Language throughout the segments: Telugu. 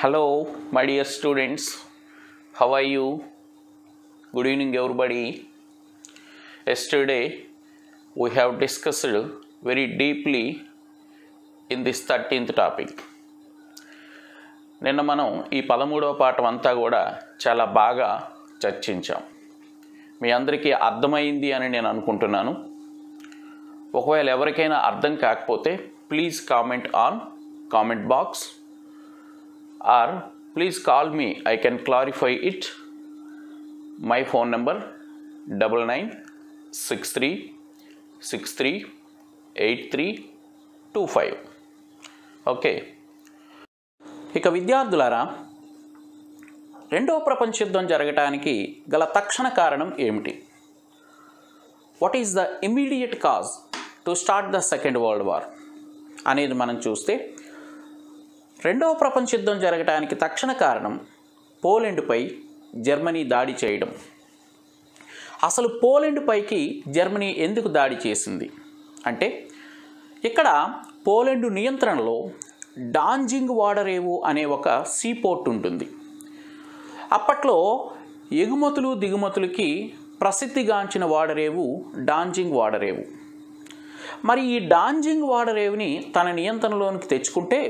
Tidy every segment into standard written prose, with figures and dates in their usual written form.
Hello, my dear students. How are you? Good evening, everybody. Yesterday, we have discussed very deeply in this 13th topic. నిన్న మనం ఈ 13వ పాఠం అంతా కూడా చాలా బాగా చర్చించాం. మీ అందరికీ అర్థమైంది అని నేను అనుకుంటున్నాను. ఒకవేళ ఎవరికైనా అర్థం కాకపోతే please comment on comment box or please call me, I can clarify it. My phone number 9963638325. Okay, ఇక విద్యార్థులారా, రెండవ ప్రపంచ యుద్ధం జరగటానికి గల తక్షణ కారణం ఏమిటి? What is the immediate cause to start the second world war అనేది మనం చూస్తే, రెండవ ప్రపంచ యుద్ధం జరగడానికి తక్షణ కారణం పోలెండ్పై జర్మనీ దాడి చేయడం. అసలు పోలెండ్పైకి జర్మనీ ఎందుకు దాడి చేసింది అంటే, ఇక్కడ పోలెండ్ నియంత్రణలో డాంజింగ్ ఓడరేవు అనే ఒక సీపోర్ట్ ఉంటుంది. అప్పట్లో ఎగుమతులు దిగుమతులకి ప్రసిద్ధిగాంచిన ఓడరేవు డాంజింగ్ ఓడరేవు. మరి ఈ డాంజింగ్ ఓడరేవుని తన నియంత్రణలోనికి తెచ్చుకుంటే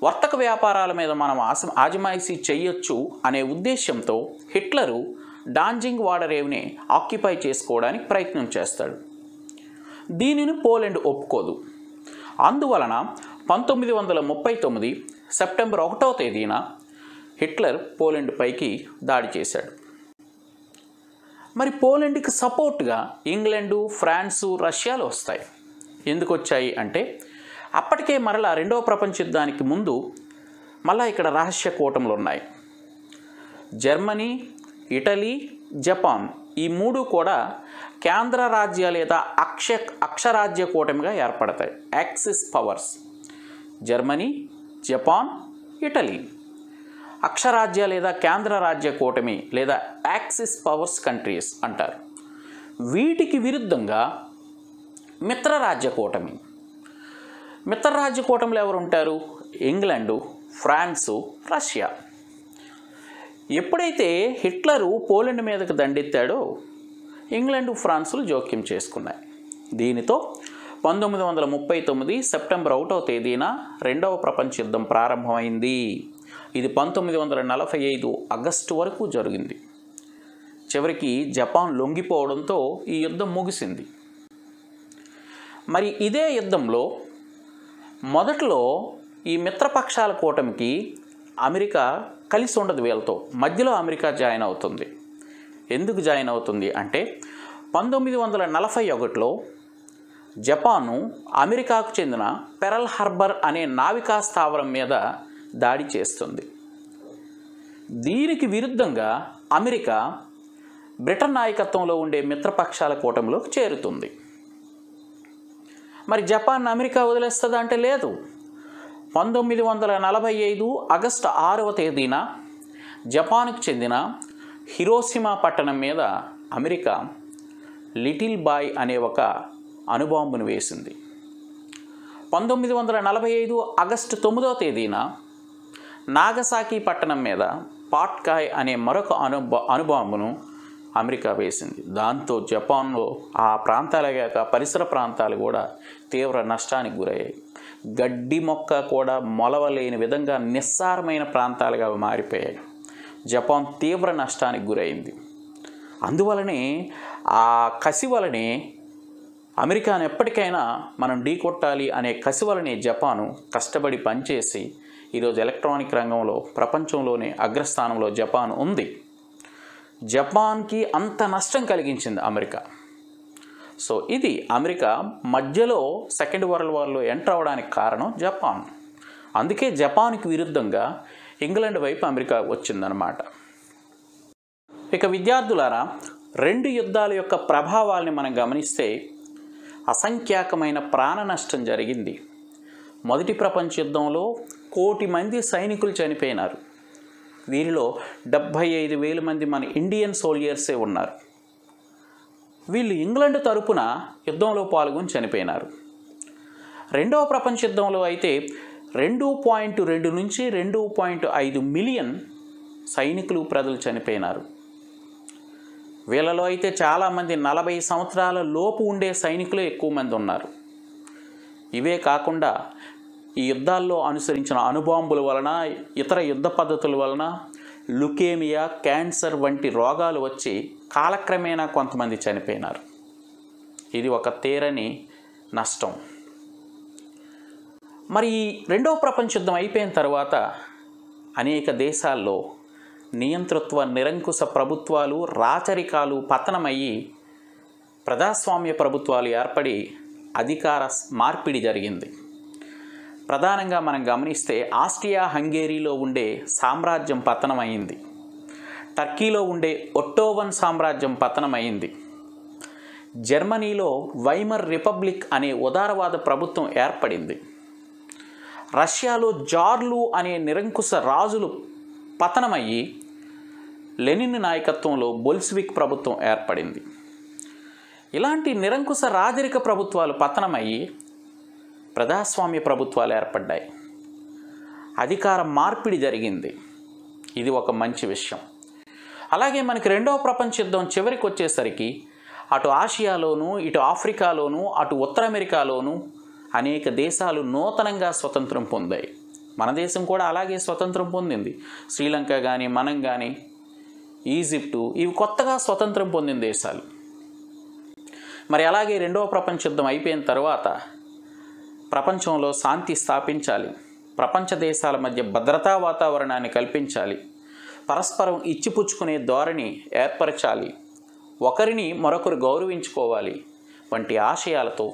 వర్తక వ్యాపారాల మీద మనం ఆజమాయిషీ చేయొచ్చు అనే ఉద్దేశంతో హిట్లరు డాంజింగ్ ఓడరేవుని ఆక్యుపై చేసుకోవడానికి ప్రయత్నం చేస్తాడు. దీనిని పోలెండ్ ఒప్పుకోదు. అందువలన 1939 సెప్టెంబర్ 1వ తేదీన హిట్లర్ పోలెండ్ పైకి దాడి చేశాడు. మరి పోలెండ్కి సపోర్ట్గా ఇంగ్లాండు, ఫ్రాన్సు, రష్యాలు వస్తాయి. ఎందుకు వచ్చాయి అంటే, అప్పటికే మరలా రెండవ ప్రపంచ యుద్ధానికి ముందు మళ్ళా ఇక్కడ రహస్య కూటములు ఉన్నాయి. జర్మనీ, ఇటలీ, జపాన్ ఈ మూడు కూడా కేంద్ర రాజ్య లేదా అక్షరాజ్య కూటమిగా ఏర్పడతాయి. Axis powers Germany, Japan, Italy అక్షరాజ్య లేదా కేంద్ర రాజ్య కూటమి లేదా యాక్సిస్ పవర్స్ కంట్రీస్ అంటారు. వీటికి విరుద్ధంగా మిత్రరాజ్య కూటమి. మిత్రరాజ్య కూటమిలో ఎవరు ఉంటారు? England, France, Russia. ఎప్పుడైతే హిట్లరు పోలెండ్ మీదకు దండెత్తాడో ఇంగ్లాండు, ఫ్రాన్సులు జోక్యం చేసుకున్నాయి. దీనితో 1939 సెప్టెంబర్ 1వ తేదీన రెండవ ప్రపంచ యుద్ధం ప్రారంభమైంది. ఇది 1945 ఆగస్టు వరకు జరిగింది. చివరికి జపాన్ లొంగిపోవడంతో ఈ యుద్ధం ముగిసింది. మరి ఇదే యుద్ధంలో మొదట్లో ఈ మిత్రపక్షాల కూటమికి అమెరికా కలిసి ఉండదు. వీళ్ళతో మధ్యలో అమెరికా జాయిన్ అవుతుంది. ఎందుకు జాయిన్ అవుతుంది అంటే, 1941లో జపాను అమెరికాకు చెందిన పెరల్ హార్బర్ అనే నావికా స్థావరం మీద దాడి చేస్తుంది. దీనికి విరుద్ధంగా అమెరికా బ్రిటన్ నాయకత్వంలో ఉండే మిత్రపక్షాల కూటమిలోకి చేరుతుంది. మరి జపాన్ అమెరికా వదిలేస్తుందా అంటే లేదు. 1945 ఆగస్టు 6వ తేదీన జపాన్కు చెందిన హిరోషిమా పట్టణం మీద అమెరికా లిటిల్ బాయ్ అనే ఒక అణుబాంబును వేసింది. 1945 ఆగస్టు 9వ తేదీన నాగసాకి పట్టణం మీద పాట్కాయ్ అనే మరొక అణుబాంబును అమెరికా వేసింది. దాంతో జపాన్లో ఆ ప్రాంతాలే కాక పరిసర ప్రాంతాలు కూడా తీవ్ర నష్టానికి గురయ్యాయి. గడ్డి మొక్క కూడా మొలవలేని విధంగా నిస్సారమైన ప్రాంతాలుగా మారిపోయాయి. జపాన్ తీవ్ర నష్టానికి గురైంది. అందువలనే ఆ కసి వలనే అమెరికాను ఎప్పటికైనా మనం ఢీకొట్టాలి అనే కసి వలనే జపాను కష్టపడి పనిచేసి ఈరోజు ఎలక్ట్రానిక్ రంగంలో ప్రపంచంలోనే అగ్రస్థానంలో జపాన్ ఉంది. జపాన్కి అంత నష్టం కలిగించింది అమెరికా. సో ఇది అమెరికా మధ్యలో సెకండ్ వరల్డ్ వార్లో ఎంటర్ అవ్వడానికి కారణం జపాన్. అందుకే జపాన్కి విరుద్ధంగా ఇంగ్లాండ్ వైపు అమెరికా వచ్చిందనమాట. ఇక విద్యార్థులారా, రెండు యుద్ధాల యొక్క ప్రభావాల్ని మనం గమనిస్తే అసంఖ్యాకమైన ప్రాణ నష్టం జరిగింది. మొదటి ప్రపంచ యుద్ధంలో 1 కోటి మంది సైనికులు చనిపోయినారు. వీరిలో 75,000 మంది మన ఇండియన్ సోల్జర్సే ఉన్నారు. వీళ్ళు ఇంగ్లాండ్ తరపున యుద్ధంలో పాల్గొని చనిపోయినారు. రెండవ ప్రపంచ యుద్ధంలో అయితే 2.2 నుంచి 2.5 మిలియన్ సైనికులు ప్రజలు చనిపోయినారు. వీళ్ళలో అయితే చాలామంది 40 సంవత్సరాల లోపు ఉండే సైనికులు ఎక్కువ మంది ఉన్నారు. ఇవే కాకుండా ఈ యుద్ధాల్లో అనుసరించిన అణుబాంబుల వలన, ఇతర యుద్ధ పద్ధతుల వలన లుకేమియా, క్యాన్సర్ వంటి రోగాలు వచ్చి కాలక్రమేణా కొంతమంది చనిపోయినారు. ఇది ఒక తీరని నష్టం. మరి రెండవ ప్రపంచ యుద్ధం అయిపోయిన తర్వాత అనేక దేశాల్లో నియంతృత్వ నిరంకుశ ప్రభుత్వాలు, రాచరికాలు పతనమయ్యి ప్రజాస్వామ్య ప్రభుత్వాలు ఏర్పడి అధికార మార్పిడి జరిగింది. ప్రధానంగా మనం గమనిస్తే ఆస్ట్రియా హంగేరీలో ఉండే సామ్రాజ్యం పతనమైంది. టర్కీలో ఉండే ఒట్టోవన్ సామ్రాజ్యం పతనమైంది. జర్మనీలో వైమర్ రిపబ్లిక్ అనే ఉదారవాద ప్రభుత్వం ఏర్పడింది. రష్యాలో జార్లు అనే నిరంకుశ రాజులు పతనమయ్యి లెనిన్ నాయకత్వంలో బొల్షివిక్ ప్రభుత్వం ఏర్పడింది. ఇలాంటి నిరంకుశ రాజరిక ప్రభుత్వాలు పతనమయ్యి ప్రజాస్వామ్య ప్రభుత్వాలు ఏర్పడ్డాయి. అధికార మార్పిడి జరిగింది. ఇది ఒక మంచి విషయం. అలాగే మనకి రెండవ ప్రపంచ యుద్ధం చివరికి వచ్చేసరికి అటు ఆసియాలోను, ఇటు ఆఫ్రికాలోను, అటు ఉత్తర అమెరికాలోను అనేక దేశాలు నూతనంగా స్వతంత్రం పొందాయి. మన దేశం కూడా అలాగే స్వతంత్రం పొందింది. శ్రీలంక కానీ, మనం కానీ, ఈజిప్టు, ఇవి కొత్తగా స్వతంత్రం పొందిన దేశాలు. మరి అలాగే రెండవ ప్రపంచ యుద్ధం అయిపోయిన తర్వాత ప్రపంచంలో శాంతి స్థాపించాలి, ప్రపంచ దేశాల మధ్య భద్రతా వాతావరణాన్ని కల్పించాలి, పరస్పరం ఇచ్చిపుచ్చుకునే ధోరణి ఏర్పరచాలి, ఒకరిని మరొకరు గౌరవించుకోవాలి వంటి ఆశయాలతో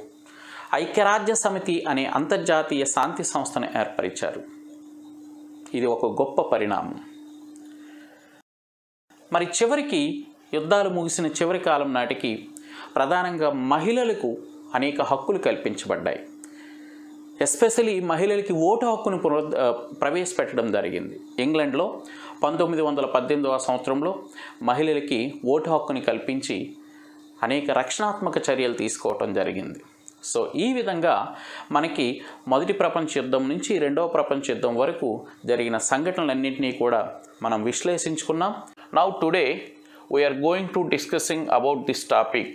ఐక్యరాజ్య సమితి అనే అంతర్జాతీయ శాంతి సంస్థను ఏర్పరిచారు. ఇది ఒక గొప్ప పరిణామం. మరి చివరికి యుద్ధాలు ముగిసిన చివరి కాలం నాటికి ప్రధానంగా మహిళలకు అనేక హక్కులు కల్పించబడ్డాయి. ఎస్పెషలీ మహిళలకి ఓటు హక్కును ప్రవేశపెట్టడం జరిగింది. ఇంగ్లాండ్లో 1918వ సంవత్సరంలో మహిళలకి ఓటు హక్కుని కల్పించి అనేక రక్షణాత్మక చర్యలు తీసుకోవటం జరిగింది. సో ఈ విధంగా మనకి మొదటి ప్రపంచ యుద్ధం నుంచి రెండవ ప్రపంచ యుద్ధం వరకు జరిగిన సంఘటనలన్నింటినీ కూడా మనం విశ్లేషించుకున్నాం. Now today we are going to discussing about this topic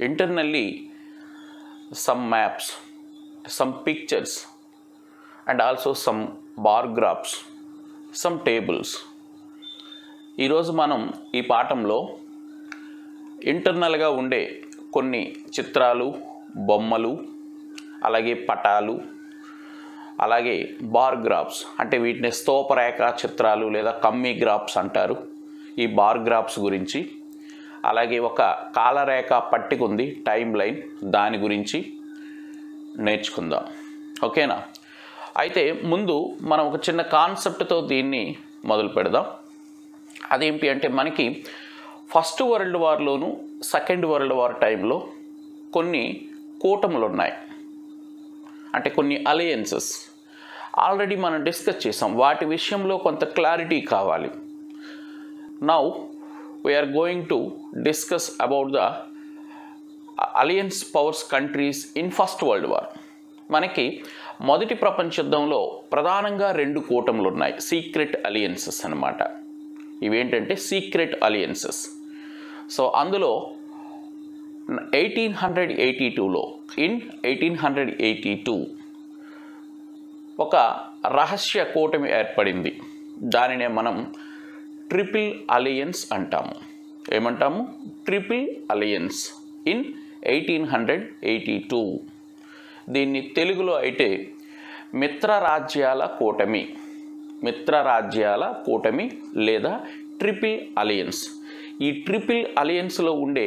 internally, some maps, some pictures, and also some bar graphs, some tables. ఈరోజు మనం ఈ పాఠంలో ఇంటర్నల్గా ఉండే కొన్ని చిత్రాలు, బొమ్మలు, అలాగే పటాలు, అలాగే బార్ గ్రాఫ్స్ అంటే వీటిని స్తూపరేఖ చిత్రాలు లేదా కమ్మీ గ్రాఫ్స్ అంటారు. ఈ బార్ గ్రాఫ్స్ గురించి, అలాగే ఒక కాలరేఖ పట్టిక ఉంది, టైం లైన్, దాని గురించి నేర్చుకుందాం. ఓకేనా? అయితే ముందు మనం ఒక చిన్న కాన్సెప్ట్తో దీన్ని మొదలు పెడదాం. అదేంటి అంటే మనకి ఫస్ట్ వరల్డ్ వార్లోను, సెకండ్ వరల్డ్ వార్ టైంలో కొన్ని కూటములు ఉన్నాయి, అంటే కొన్ని అలయన్సెస్ ఆల్రెడీ మనం డిస్కస్ చేసాం. వాటి విషయంలో కొంత క్లారిటీ కావాలి. Now we are going to discuss about the alliance powers countries in first world war. మనకి మొదటి ప్రపంచ యుద్ధంలో ప్రధానంగా 2 కూటములు ఉన్నాయి, సీక్రెట్ అలియన్సెస్ అన్నమాట. ఇవేంటంటే సీక్రెట్ అలియన్సెస్. సో అందులో 1882లో ఇన్ 1882 ఒక రహస్య కూటమి ఏర్పడింది. దానినే మనం ట్రిపుల్ అలయన్స్ అంటాము. ఏమంటాము? Triple alliance in 1882. దీన్ని తెలుగులో అయితే మిత్రరాజ్యాల కూటమి, మిత్రరాజ్యాల కూటమి లేదా ట్రిపుల్ అలయన్స్. ఈ ట్రిపుల్ అలయన్స్లో ఉండే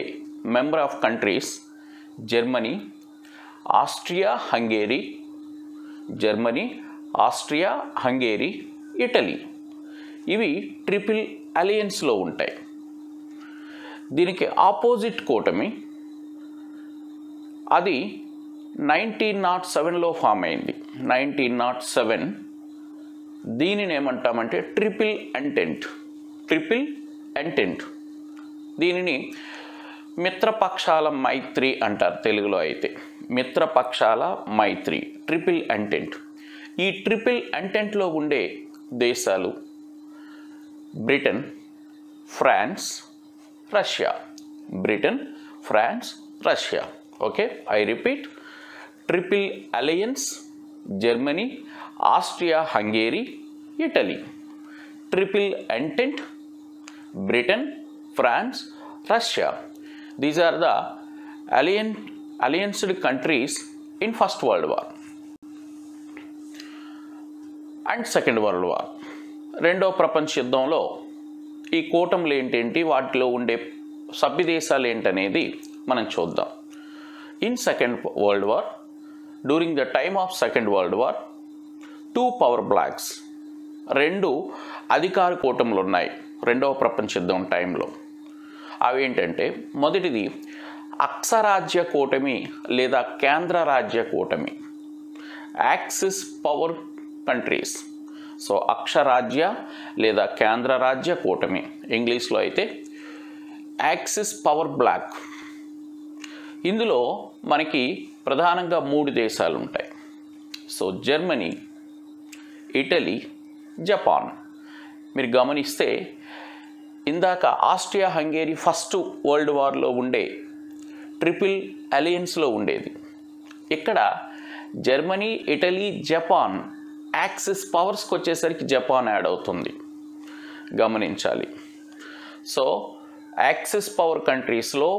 member of countries Germany, Austria Hungary, Germany, Austria Hungary, Italy. ఇవి ట్రిపుల్ అలయన్స్లో ఉంటాయి. దీనికి ఆపోజిట్ కూటమి అది 1907లో ఫామ్ అయింది. 1907 దీనిని ఏమంటామంటే ట్రిపుల్ ఎంటెంట్, ట్రిపుల్ ఎంటెంట్. దీనిని మిత్రపక్షాల మైత్రి అంటారు తెలుగులో అయితే. మిత్రపక్షాల మైత్రి, ట్రిపుల్ ఎంటెంట్. ఈ ట్రిపుల్ ఎంటెంట్లో ఉండే దేశాలు Britain, France, Russia. Britain, France, Russia. Okay, I repeat, triple alliance Germany, Austria, Hungary, Italy. Triple entente Britain, France, Russia. These are the allianced countries in First World War and Second World War. రెండో ప్రపంచ యుద్ధంలో ఈ కూటములు ఏంటేంటి, వాటిలో ఉండే సభ్య దేశాలు ఏంటనేది మనం చూద్దాం. In second world war, during the time of second world war, 2 power blocks, 2 అధికార కూటములు ఉన్నాయి రెండవ ప్రపంచ యుద్ధం టైంలో. అవి ఏంటంటే, మొదటిది అక్షరాజ్య కూటమి లేదా కేంద్ర రాజ్య కూటమి, యాక్సిస్ పవర్ కంట్రీస్. సో అక్షరాజ్య లేదా కేంద్ర రాజ్య కూటమి, ఇంగ్లీష్లో అయితే యాక్సిస్ పవర్ బ్లాక్. ఇందులో మనకి ప్రధానంగా 3 దేశాలు ఉంటాయి. So Germany, Italy, Japan. మీరు గమనిస్తే ఇందాక ఆస్ట్రియా, హంగేరీ ఫస్ట్ వరల్డ్ వార్లో ఉండే ట్రిపుల్ అలయన్స్లో ఉండేది. ఇక్కడ జర్మనీ, ఇటలీ, జపాన్ యాక్సిస్ పవర్స్కి వచ్చేసరికి జపాన్ యాడ్ అవుతుంది, గమనించాలి. సో యాక్సిస్ పవర్ కంట్రీస్లో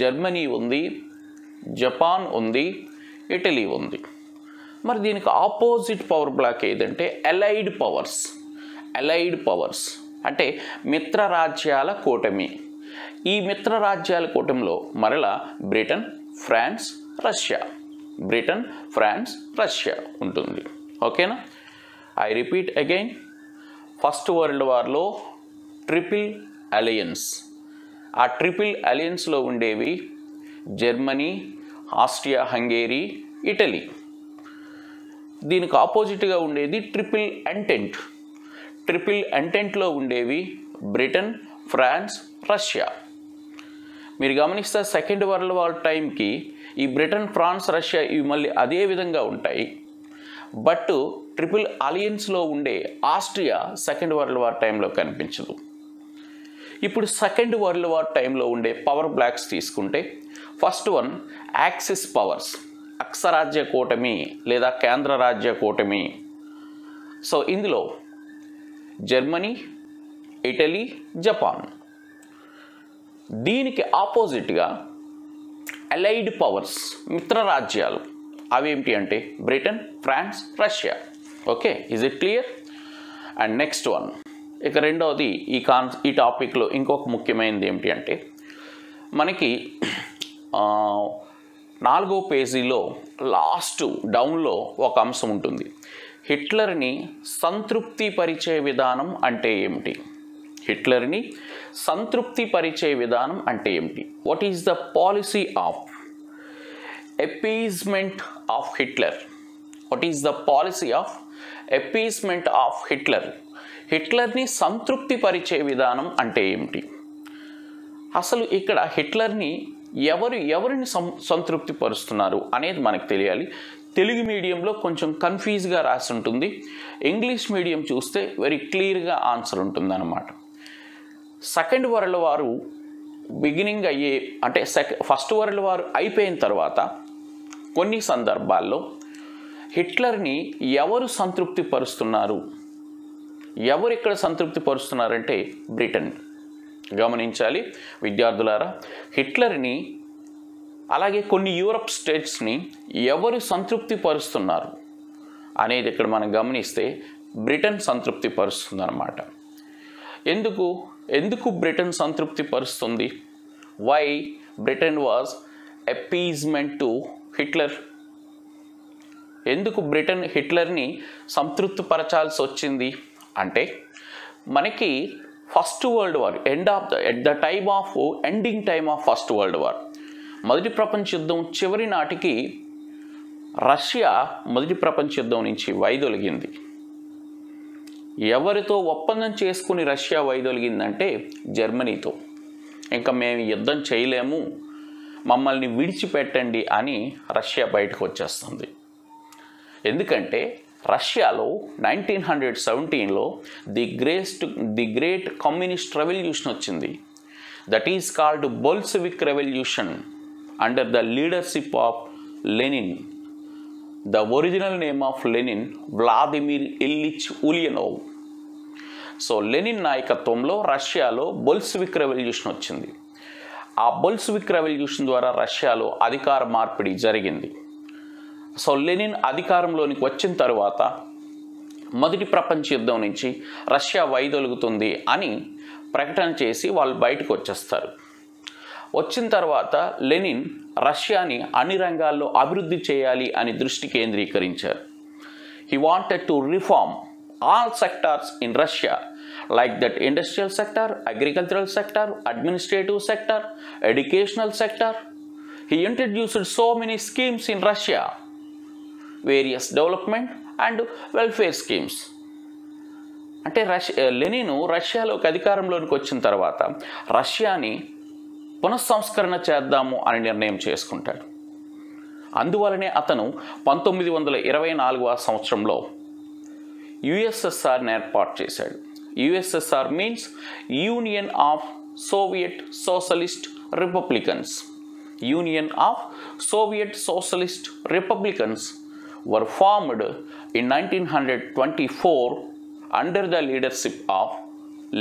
జర్మనీ ఉంది, జపాన్ ఉంది, ఇటలీ ఉంది. మరి దీనికి ఆపోజిట్ పవర్ బ్లాక్ ఏదంటే అలైడ్ పవర్స్ అంటే మిత్ర రాజ్యాల కూటమి. ఈ మిత్ర రాజ్యాల కూటమిలో మరలా బ్రిటన్, ఫ్రాన్స్, రష్యా ఉంటుంది. ఓకేనా? I repeat again, first world వార్లో ట్రిపుల్ అలయన్స్. ఆ ట్రిపుల్ అలయన్స్లో ఉండేవి జర్మనీ, ఆస్ట్రియా, హంగేరీ, ఇటలీ. దీనికి ఆపోజిట్గా ఉండేది ట్రిపుల్ ఎంటెంట్లో ఉండేవి బ్రిటన్, ఫ్రాన్స్, రష్యా. మీరు గమనిస్తే సెకండ్ వరల్డ్ వార్ టైంకి ఈ బ్రిటన్, ఫ్రాన్స్, రష్యా ఇవి మళ్ళీ అదే విధంగా ఉంటాయి. బట్ ట్రిపుల్ అలయన్స్లో ఉండే ఆస్ట్రియా సెకండ్ వరల్డ్ వార్ టైంలో కనిపించదు. ఇప్పుడు సెకండ్ వరల్డ్ వార్ టైంలో ఉండే పవర్ బ్లాక్స్ తీసుకుంటే, ఫస్ట్ వన్ యాక్సిస్ పవర్స్, అక్షరాజ్య కూటమి లేదా కేంద్ర రాజ్య కూటమి. సో ఇందులో జర్మనీ, ఇటలీ, జపాన్. దీనికి ఆపోజిట్గా అలైడ్ పవర్స్, మిత్ర రాజ్యాలు. అవేమిటి అంటే Britain, France, Russia. Okay, is it clear? And next one, ఇక రెండవది ఈ టాపిక్లో ఇంకొక ముఖ్యమైనది ఏమిటి అంటే, మనకి 4వ పేజీలో లాస్ట్ డౌన్లో ఒక అంశం ఉంటుంది. హిట్లర్ని సంతృప్తి పరిచే విధానం అంటే ఏమిటి? What is the policy of appeasement of Hitler? హిట్లర్ని సంతృప్తి పరిచే విధానం అంటే ఏమిటి? అసలు ఇక్కడ హిట్లర్ని ఎవరిని సంతృప్తి పరుస్తున్నారు అనేది మనకు తెలియాలి. తెలుగు మీడియంలో కొంచెం కన్ఫ్యూజ్గా రాసి ఉంటుంది, ఇంగ్లీష్ మీడియం చూస్తే వెరీ క్లియర్గా ఆన్సర్ ఉంటుంది అన్నమాట. సెకండ్ వరల్డ్ వారు బిగినింగ్ అంటే ఫస్ట్ వరల్డ్ వార్ అయిపోయిన తర్వాత కొన్ని సందర్భాల్లో హిట్లర్ని ఎవరు సంతృప్తి పరుస్తున్నారు? ఎవరు ఇక్కడ సంతృప్తి పరుస్తున్నారంటే బ్రిటన్. గమనించాలి విద్యార్థులారా, హిట్లర్ని అలాగే కొన్ని యూరప్ స్టేట్స్ని ఎవరు సంతృప్తి పరుస్తున్నారు అనేది ఇక్కడ మనం గమనిస్తే బ్రిటన్ సంతృప్తి పరుస్తుంది అన్నమాట. ఎందుకు బ్రిటన్ సంతృప్తి పరుస్తుంది? Why Britain was appeasement to Hitler? ఎందుకు బ్రిటన్ హిట్లర్ని సంతృప్తి పరచాల్సి వచ్చింది అంటే, మనకి first world war at the ending time of first world war, మొదటి ప్రపంచ యుద్ధం చివరి నాటికి రష్యా మొదటి ప్రపంచ యుద్ధం నుంచి వైదొలిగింది. ఎవరితో ఒప్పందం చేసుకుని రష్యా వైదొలిగిందంటే జర్మనీతో. ఇంకా మేము యుద్ధం చేయలేము, మమ్మల్ని విడిచిపెట్టండి అని రష్యా బయటకు వచ్చేస్తుంది. ఎందుకంటే రష్యాలో 1917లో ది గ్రేట్ కమ్యూనిస్ట్ రెవల్యూషన్ వచ్చింది. That is called Bolshevik revolution under the leadership of Lenin. The original name of Lenin Vladimir Ilyich Ulyanov. So Lenin నాయకత్వంలో రష్యాలో బోల్షెవిక్ రెవల్యూషన్ వచ్చింది. ఆ బోల్షెవిక్ రెవల్యూషన్ ద్వారా రష్యాలో అధికార మార్పిడి జరిగింది. సో లెనిన్ అధికారంలోనికి వచ్చిన తర్వాత మొదటి ప్రపంచ యుద్ధం నుంచి రష్యా వైదొలుగుతుంది అని ప్రకటన చేసి వాళ్ళు బయటకు వచ్చేస్తారు. వచ్చిన తర్వాత లెనిన్ రష్యాని అన్ని రంగాల్లో అభివృద్ధి చేయాలి అని దృష్టి కేంద్రీకరించారు. He wanted to reform all sectors in Russia, like that industrial sector, agricultural sector, administrative sector, educational sector. He introduced so many schemes in Russia, various development and welfare schemes. అంటే లెనిన్ రష్యాలోకి అధికారంలోకి వచ్చిన తర్వాత రష్యాని పునఃసంస్కరణ చేద్దాము అని నిర్ణయం చేసుకుంటాడు. అందువలనే అతను 1924వ సంవత్సరంలో యుఎస్ఎస్ఆర్ని ఏర్పాటు చేశాడు. USSR means Union of Soviet Socialist Republicans. Union of Soviet Socialist Republicans were formed in 1924 under the leadership of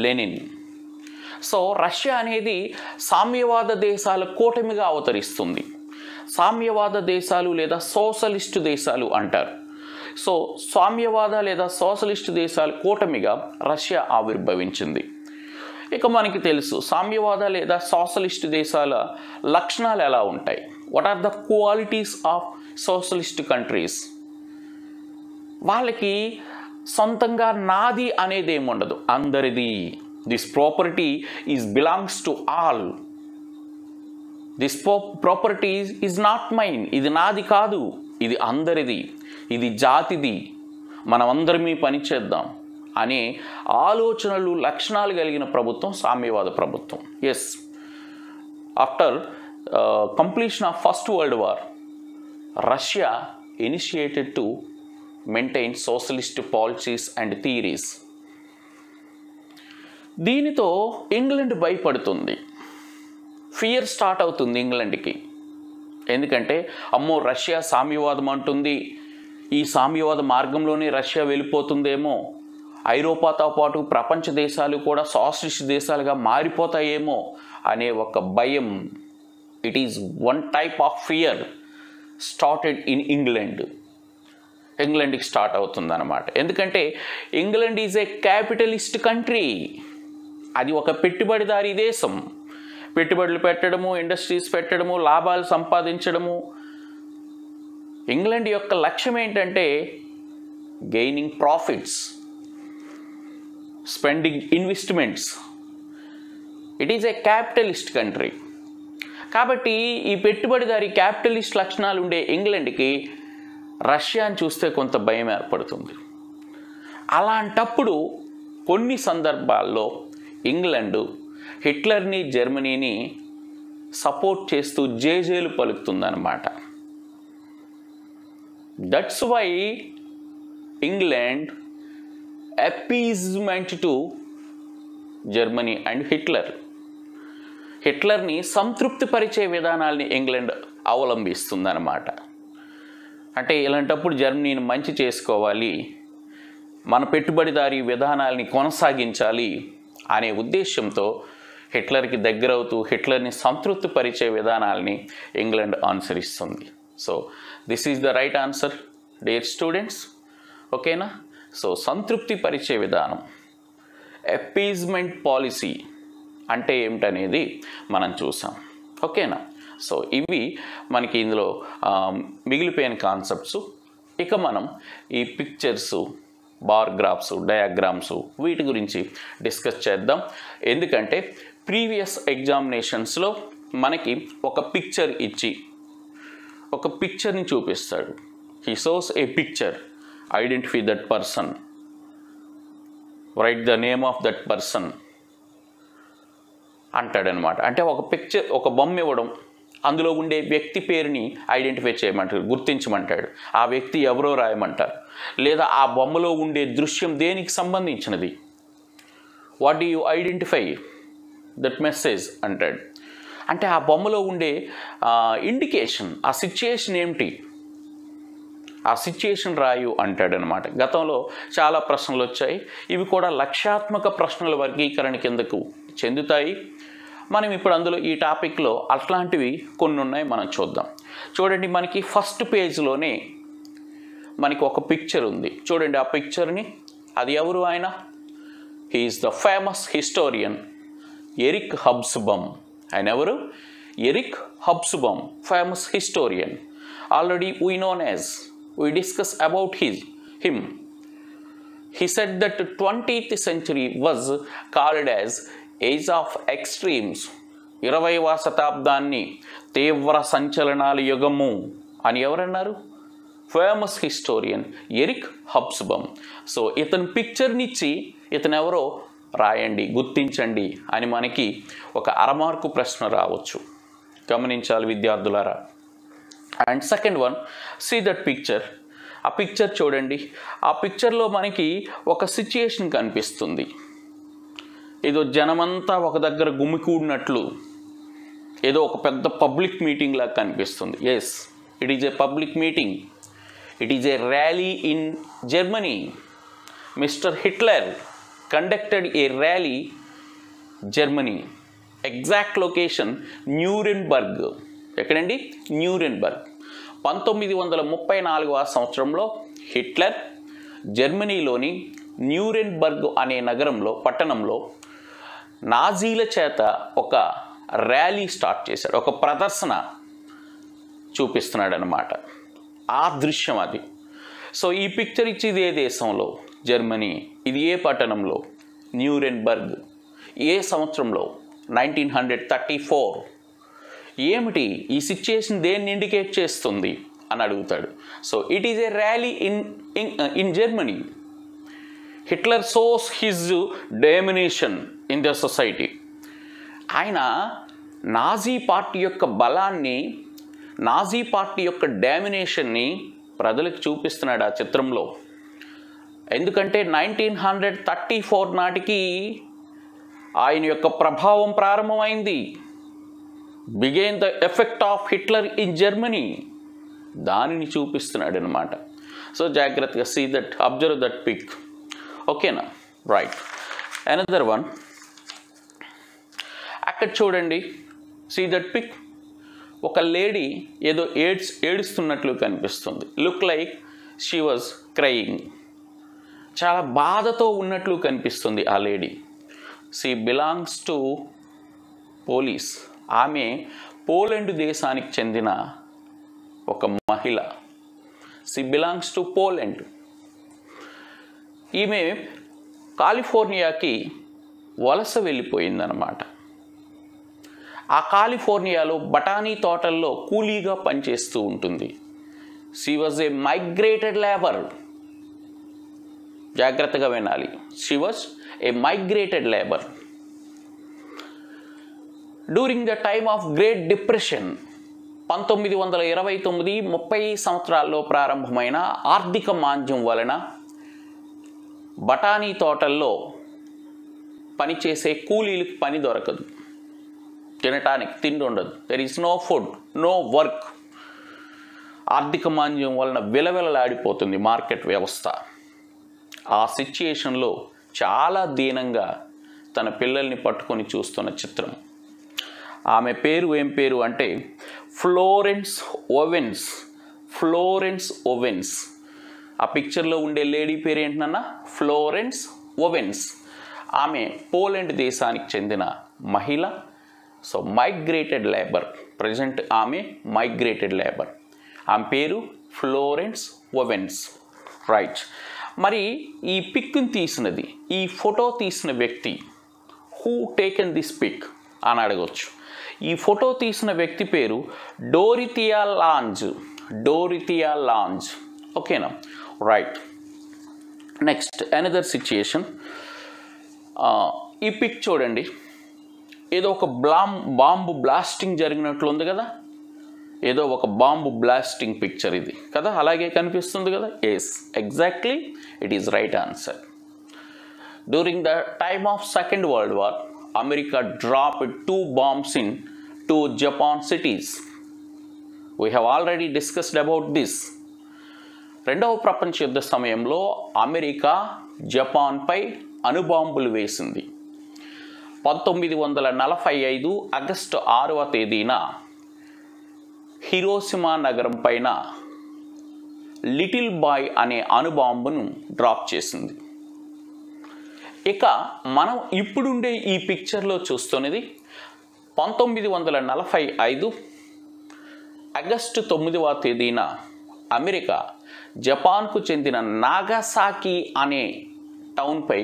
Lenin. So Russia అనేది సామ్యవాద దేశాల కూటమిగా అవతరిస్తుంది. సామ్యవాద దేశాలు లేదా సోషలిస్టు దేశాలు అంటారు. సో సామ్యవాద లేదా సోషలిస్టు దేశాల కూటమిగా రష్యా ఆవిర్భవించింది. ఇక మనకి తెలుసు సామ్యవాద లేదా సోషలిస్టు దేశాల లక్షణాలు ఎలా ఉంటాయి. What are the qualities of socialist countries? వాళ్ళకి సొంతంగా నాది అనేది ఏమి ఉండదు, అందరిది. This property is belongs to all. This property is not mine. ఇది నాది కాదు, ఇది అందరిది, ఇది జాతిది, మనమందరమీ పనిచేద్దాం అనే ఆలోచనలు లక్షణాలు కలిగిన ప్రభుత్వం సామ్యవాద ప్రభుత్వం. Yes, after completion of first world war Russia initiated to maintain socialist policies and theories. దీనితో ఇంగ్లాండ్ భయపడుతుంది. ఫియర్ స్టార్ట్ అవుతుంది ఇంగ్లాండ్కి. ఎందుకంటే అమ్మో రష్యా సామ్యవాదం అంటుంది, ఈ సామ్యవాద మార్గంలోనే రష్యా వెళ్ళిపోతుందేమో, ఐరోపాతో పాటు ప్రపంచ దేశాలు కూడా సోషలిస్ట్ దేశాలుగా మారిపోతాయేమో అనే ఒక భయం, it is one type of fear started in ఇంగ్లాండ్కి స్టార్ట్ అవుతుందన్నమాట. ఎందుకంటే England is a capitalist country. అది ఒక పెట్టుబడిదారీ దేశం. పెట్టుబడులు పెట్టడము, ఇండస్ట్రీస్ పెట్టడము, లాభాలు సంపాదించడము. ఇంగ్లాండ్ యొక్క లక్ష్యం ఏంటంటే gaining profits, spending investments. It is a capitalist country. కాబట్టి ఈ పెట్టుబడిదారీ క్యాపిటలిస్ట్ లక్షణాలు ఉండే ఇంగ్లాండ్కి రష్యాని చూస్తే కొంత భయం ఏర్పడుతుంది. అలాంటప్పుడు కొన్ని సందర్భాల్లో ఇంగ్లాండ్ హిట్లర్ని, జర్మనీని సపోర్ట్ చేస్తూ జేజేలు పలుకుతుందన్నమాట. That's why England appeasement to Germany and హిట్లర్ని సంతృప్తిపరిచే విధానాల్ని ఇంగ్లాండ్ అవలంబిస్తుందన్నమాట. అంటే ఇలాంటప్పుడు జర్మనీని మంచి చేసుకోవాలి, మన పెట్టుబడిదారీ విధానాల్ని కొనసాగించాలి అనే ఉద్దేశంతో హిట్లర్కి దగ్గరవుతూ హిట్లర్ని సంతృప్తిపరిచే విధానాల్ని ఇంగ్లాండ్ అనుసరిస్తుంది. So this is the right answer dear students. ఓకేనా? సో సంతృప్తిపరిచే విధానం, అపీజ్మెంట్ పాలసీ అంటే ఏమిటనేది మనం చూసాం. ఓకేనా? సో ఇవి మనకి ఇందులో మిగిలిపోయిన కాన్సెప్ట్స్. ఇక మనం ఈ పిక్చర్సు, బార్ గ్రాఫ్స్, డయాగ్రామ్స్ వీటి గురించి డిస్కస్ చేద్దాం. ఎందుకంటే ప్రీవియస్ ఎగ్జామినేషన్స్లో మనకి ఒక పిక్చర్ ఇచ్చి ఒక పిక్చర్ని చూపిస్తాడు. He shows A picture, identify that person, right the name of that person అంటాడనమాట. అంటే ఒక పిక్చర్, ఒక బొమ్మ ఇవ్వడం, అందులో ఉండే వ్యక్తి పేరుని ఐడెంటిఫై చేయమంటారు, గుర్తించమంటాడు. ఆ వ్యక్తి ఎవరో రాయమంటారు. లేదా ఆ బొమ్మలో ఉండే దృశ్యం దేనికి సంబంధించినది, what do you identify that message అంటాడు. అంటే ఆ బొమ్మలో ఉండే ఇండికేషన్, ఆ సిచ్యుయేషన్ ఏమిటి, ఆ సిచ్యుయేషన్ రాయు అంటాడనమాట. గతంలో చాలా ప్రశ్నలు వచ్చాయి. ఇవి కూడా లక్ష్యాత్మక ప్రశ్నల వర్గీకరణ కిందకు చెందుతాయి. మనం ఇప్పుడు అందులో ఈ టాపిక్లో అట్లాంటివి కొన్ని ఉన్నాయి, మనం చూద్దాం. చూడండి, మనకి ఫస్ట్ పేజ్లోనే మనకి ఒక పిక్చర్ ఉంది. చూడండి ఆ పిక్చర్ని. అది ఎవరు ఆయన? He is the famous historian Eric Hobsbawm. ఆయన ఎవరు? Eric Hobsbawm, famous historian. Already we discuss about him. He said that 20th century was called as age of extremes. 20వ శతాబ్దాన్ని తీవ్ర సంచలనాల యుగము అని ఎవరన్నారు? Famous historian Eric Hobsbawm. So ఇతని పిక్చర్నిచ్చి ఇతను ఎవరో రాయండి, గుర్తించండి అని మనకి ఒక అరమార్కు ప్రశ్న రావచ్చు. గమనించాలి విద్యార్థులారా. And second one, see that picture. ఆ పిక్చర్ చూడండి. ఆ పిక్చర్లో మనకి ఒక సిచ్యుయేషన్ కనిపిస్తుంది. ఏదో జనమంతా ఒక దగ్గర గుమికూడినట్లు, ఏదో ఒక పెద్ద పబ్లిక్ మీటింగ్ లాగా కనిపిస్తుంది. Yes, it is a public meeting. It is a rally in Germany. Mister Hitler conducted a rally Germany. Exact location Nuremberg. ఎక్కడండి? న్యూరెంబర్గ్. 1934వ సంవత్సరంలో హిట్లర్ జర్మనీలోని న్యూరెంబర్గ్ అనే పట్టణంలో నాజీల చేత ఒక ర్యాలీ స్టార్ట్ చేశాడు, ఒక ప్రదర్శన చూపిస్తున్నాడు అన్నమాట. ఆ దృశ్యం అది. సో ఈ పిక్చర్ ఇచ్చేది ఏ దేశంలో? జర్మనీ. ఇది ఏ పట్టణంలో? న్యూరెంబర్గ్. ఏ సంవత్సరంలో? 1934. ఏమిటి ఈ సిచ్యుయేషన్, దేన్ని ఇండికేట్ చేస్తుంది అని అడుగుతాడు. So it is a rally in Germany. Hitler shows his domination in the society. ఆయన నాజీ పార్టీ యొక్క బలాన్ని, నాజీ పార్టీ యొక్క డామినేషన్ని ప్రజలకు చూపిస్తున్నాడు ఆ చిత్రంలో. ఎందుకంటే 1934 నాటికి ఆయన యొక్క ప్రభావం ప్రారంభమైంది. Began the effect of Hitler in Germany. దానిని చూపిస్తున్నాడు అనమాట. సో జాగ్రత్తగా see that, observe that pic. ఓకేనా? రైట్. అనదర్ వన్, అక్కడ చూడండి, సీ దట్ పిక్. ఒక లేడీ ఏదో ఏడుస్తున్నట్లు కనిపిస్తుంది. Look like she was crying. చాలా బాధతో ఉన్నట్లు కనిపిస్తుంది ఆ lady. She belongs to police. ఆమె పోలాండ్ దేశానికి చెందిన ఒక మహిళ. She belongs to Poland. ఈమె కాలిఫోర్నియాకి వలస వెళ్ళిపోయిందన్నమాట. ఆ కాలిఫోర్నియాలో బఠానీ తోటల్లో కూలీగా పనిచేస్తూ ఉంటుంది. She was a migrated labour. జాగ్రత్తగా వినాలి. She was a migrated labour. During the time of great depression, 1929-30 సంవత్సరాల్లో ప్రారంభమైన ఆర్థిక మాంద్యం వలన బఠానీ తోటల్లో పనిచేసే కూలీలకు పని దొరకదు, తినటానికి తిండి ఉండదు. There is no food, no work. ఆర్థిక మాంద్యం వలన విలవిలలాడిపోతుంది మార్కెట్ వ్యవస్థ. ఆ సిచ్యుయేషన్లో చాలా దీనంగా తన పిల్లల్ని పట్టుకొని చూస్తున్న చిత్రం. ఆమె పేరు ఏం పేరు అంటే ఫ్లోరెన్స్ ఓవెన్స్. Florence ovens. ఆ పిక్చర్లో ఉండే లేడీ పేరు ఏంటన్నా? Florence ovens. ఆమె పోలాండ్ దేశానికి చెందిన మహిళ. So migrated labour. ప్రజెంట్ ఆమె మైగ్రేటెడ్ లేబర్. ఆమె పేరు ఫ్లోరెన్స్ ఓవెన్స్. రైట్. మరి ఈ పిక్ని తీసినది, ఈ ఫోటో తీసిన వ్యక్తి, హూ టేకెన్ దిస్ పిక్ అని అడగవచ్చు. ఈ ఫోటో తీసిన వ్యక్తి పేరు డోరిథియా లాంజ్. డోరిథియా లాంజ్. ఓకేనా? రైట్. Next another situation. ఈ పిక్ చూడండి. ఏదో ఒక బాంబు బ్లాస్టింగ్ జరిగినట్లు ఉంది కదా. ఏదో ఒక బాంబు బ్లాస్టింగ్ పిక్చర్ ఇది కదా, అలాగే కనిపిస్తుంది కదా. Yes, exactly it is right answer. During the time of second world war, America dropped 2 bombs in 2 Japan cities. We have already discussed about this. రెండవ ప్రపంచ యుద్ధ సమయంలో అమెరికా జపాన్పై అణుబాంబులు వేసింది. 1945 ఆగస్టు 6వ తేదీన హిరోషిమా నగరం పైన లిటిల్ బాయ్ అనే అణుబాంబును డ్రాప్ చేసింది. ఇక మనం ఇప్పుడుండే ఈ పిక్చర్లో చూస్తున్నది 1945 ఆగస్టు 9వ తేదీన అమెరికా జపాన్కు చెందిన నాగసాకి అనే టౌన్పై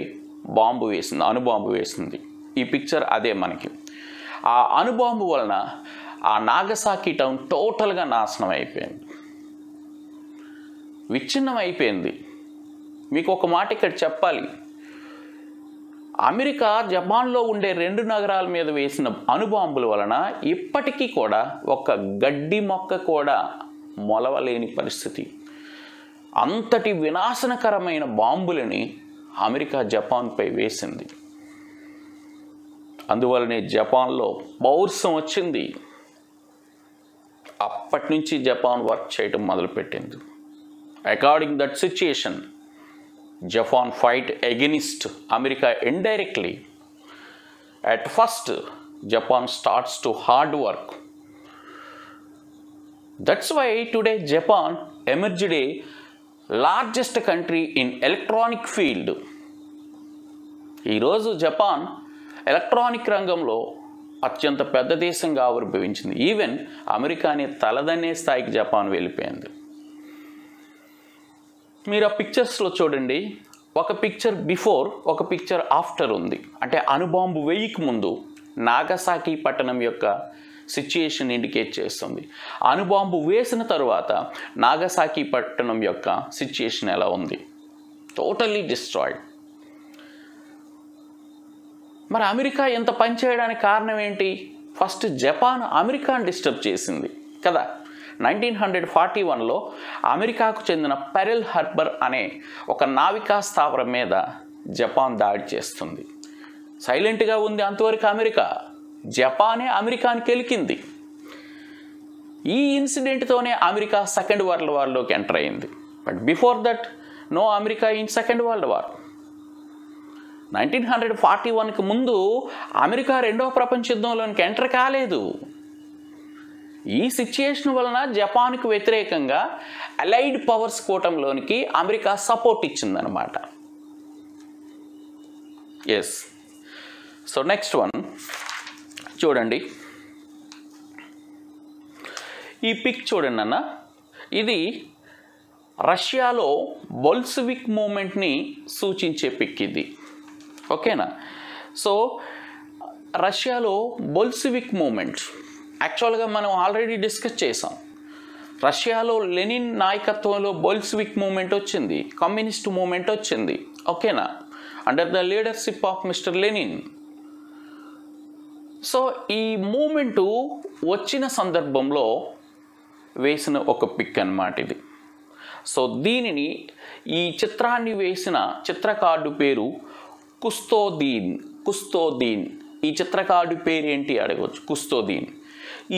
బాంబు వేసింది, అణుబాంబు వేసింది. ఈ పిక్చర్ అదే మనకి. ఆ అణుబాంబు వలన ఆ నాగసాకి టౌన్ టోటల్గా నాశనం అయిపోయింది, విచ్ఛిన్నం అయిపోయింది. మీకు ఒక మాట ఇక్కడ చెప్పాలి, అమెరికా జపాన్లో ఉండే 2 నగరాల మీద వేసిన అణుబాంబుల వలన ఇప్పటికీ కూడా ఒక గడ్డి మొక్క కూడా మొలవలేని పరిస్థితి. అంతటి వినాశనకరమైన బాంబులని అమెరికా జపాన్పై వేసింది. అందువలనే జపాన్లో పౌరుషం వచ్చింది. అప్పటి నుంచి జపాన్ వర్క్ చేయడం మొదలుపెట్టింది. According that situation, Japan fight against America indirectly. At first, Japan starts to hard work. That's why today Japan emerged a largest country in electronic field. ఈ రోజు జపాన్ ఎలక్ట్రానిక్ రంగంలో అత్యంత పెద్ద దేశంగా ఆవిర్భవించింది. ఈవెన్ అమెరికాని తలదన్నే స్థాయికి జపాన్ వెళ్ళిపోయింది. మీరు ఆ పిక్చర్స్లో చూడండి, ఒక పిక్చర్ బిఫోర్, ఒక పిక్చర్ ఆఫ్టర్ ఉంది. అంటే అణుబాంబు వేయక ముందు నాగసాకి పట్టణం యొక్క సిచ్యుయేషన్ ఇండికేట్ చేస్తుంది. అణుబాంబు వేసిన తరువాత నాగసాకి పట్టణం యొక్క సిచ్యుయేషన్ ఎలా ఉంది? Totally destroyed. మరి అమెరికా ఎంత పని చేయడానికి కారణం ఏంటి? ఫస్ట్ జపాన్ అమెరికాను డిస్టర్బ్ చేసింది కదా. 1941లో అమెరికాకు చెందిన పెరల్ హార్బర్ అనే ఒక నావికా స్థావరం మీద జపాన్ దాడి చేస్తుంది. సైలెంట్గా ఉంది అంతవరకు అమెరికా. జపానే అమెరికాని కెలికింది. ఈ ఇన్సిడెంట్తోనే అమెరికా సెకండ్ వరల్డ్ వార్లోకి ఎంటర్ అయింది. But before that no America in second world war. 1941కి ముందు అమెరికా రెండవ ప్రపంచ యుద్ధంలోనికి ఎంటర్ కాలేదు. ఈ సిచ్యుయేషన్ వలన జపాన్కు వ్యతిరేకంగా అలైడ్ పవర్స్ కూటమిలోనికి అమెరికా సపోర్ట్ ఇచ్చిందనమాట. ఎస్. సో నెక్స్ట్ వన్ చూడండి, ఈ పిక్ చూడండి అన్న. ఇది రష్యాలో బొల్షెవిక్ మూమెంట్ని సూచించే పిక్ ఇది. ఓకేనా? సో రష్యాలో బొల్షెవిక్ మూమెంట్ యాక్చువల్గా మనం ఆల్రెడీ డిస్కస్ చేసాం. రష్యాలో లెనిన్ నాయకత్వంలో బొల్షెవిక్ మూమెంట్ వచ్చింది, కమ్యూనిస్ట్ మూమెంట్ వచ్చింది. ఓకేనా? Under the leadership of mister Lenin. So ఈ మూమెంటు వచ్చిన సందర్భంలో వేసిన ఒక పిక్ అన్నమాట ఇది. సో దీనిని, ఈ చిత్రాన్ని వేసిన చిత్రకారుడు పేరు కుస్తోదీన్. ఈ చిత్రకారుడి పేరు ఏంటి అడగవచ్చు. కుస్తోదీన్.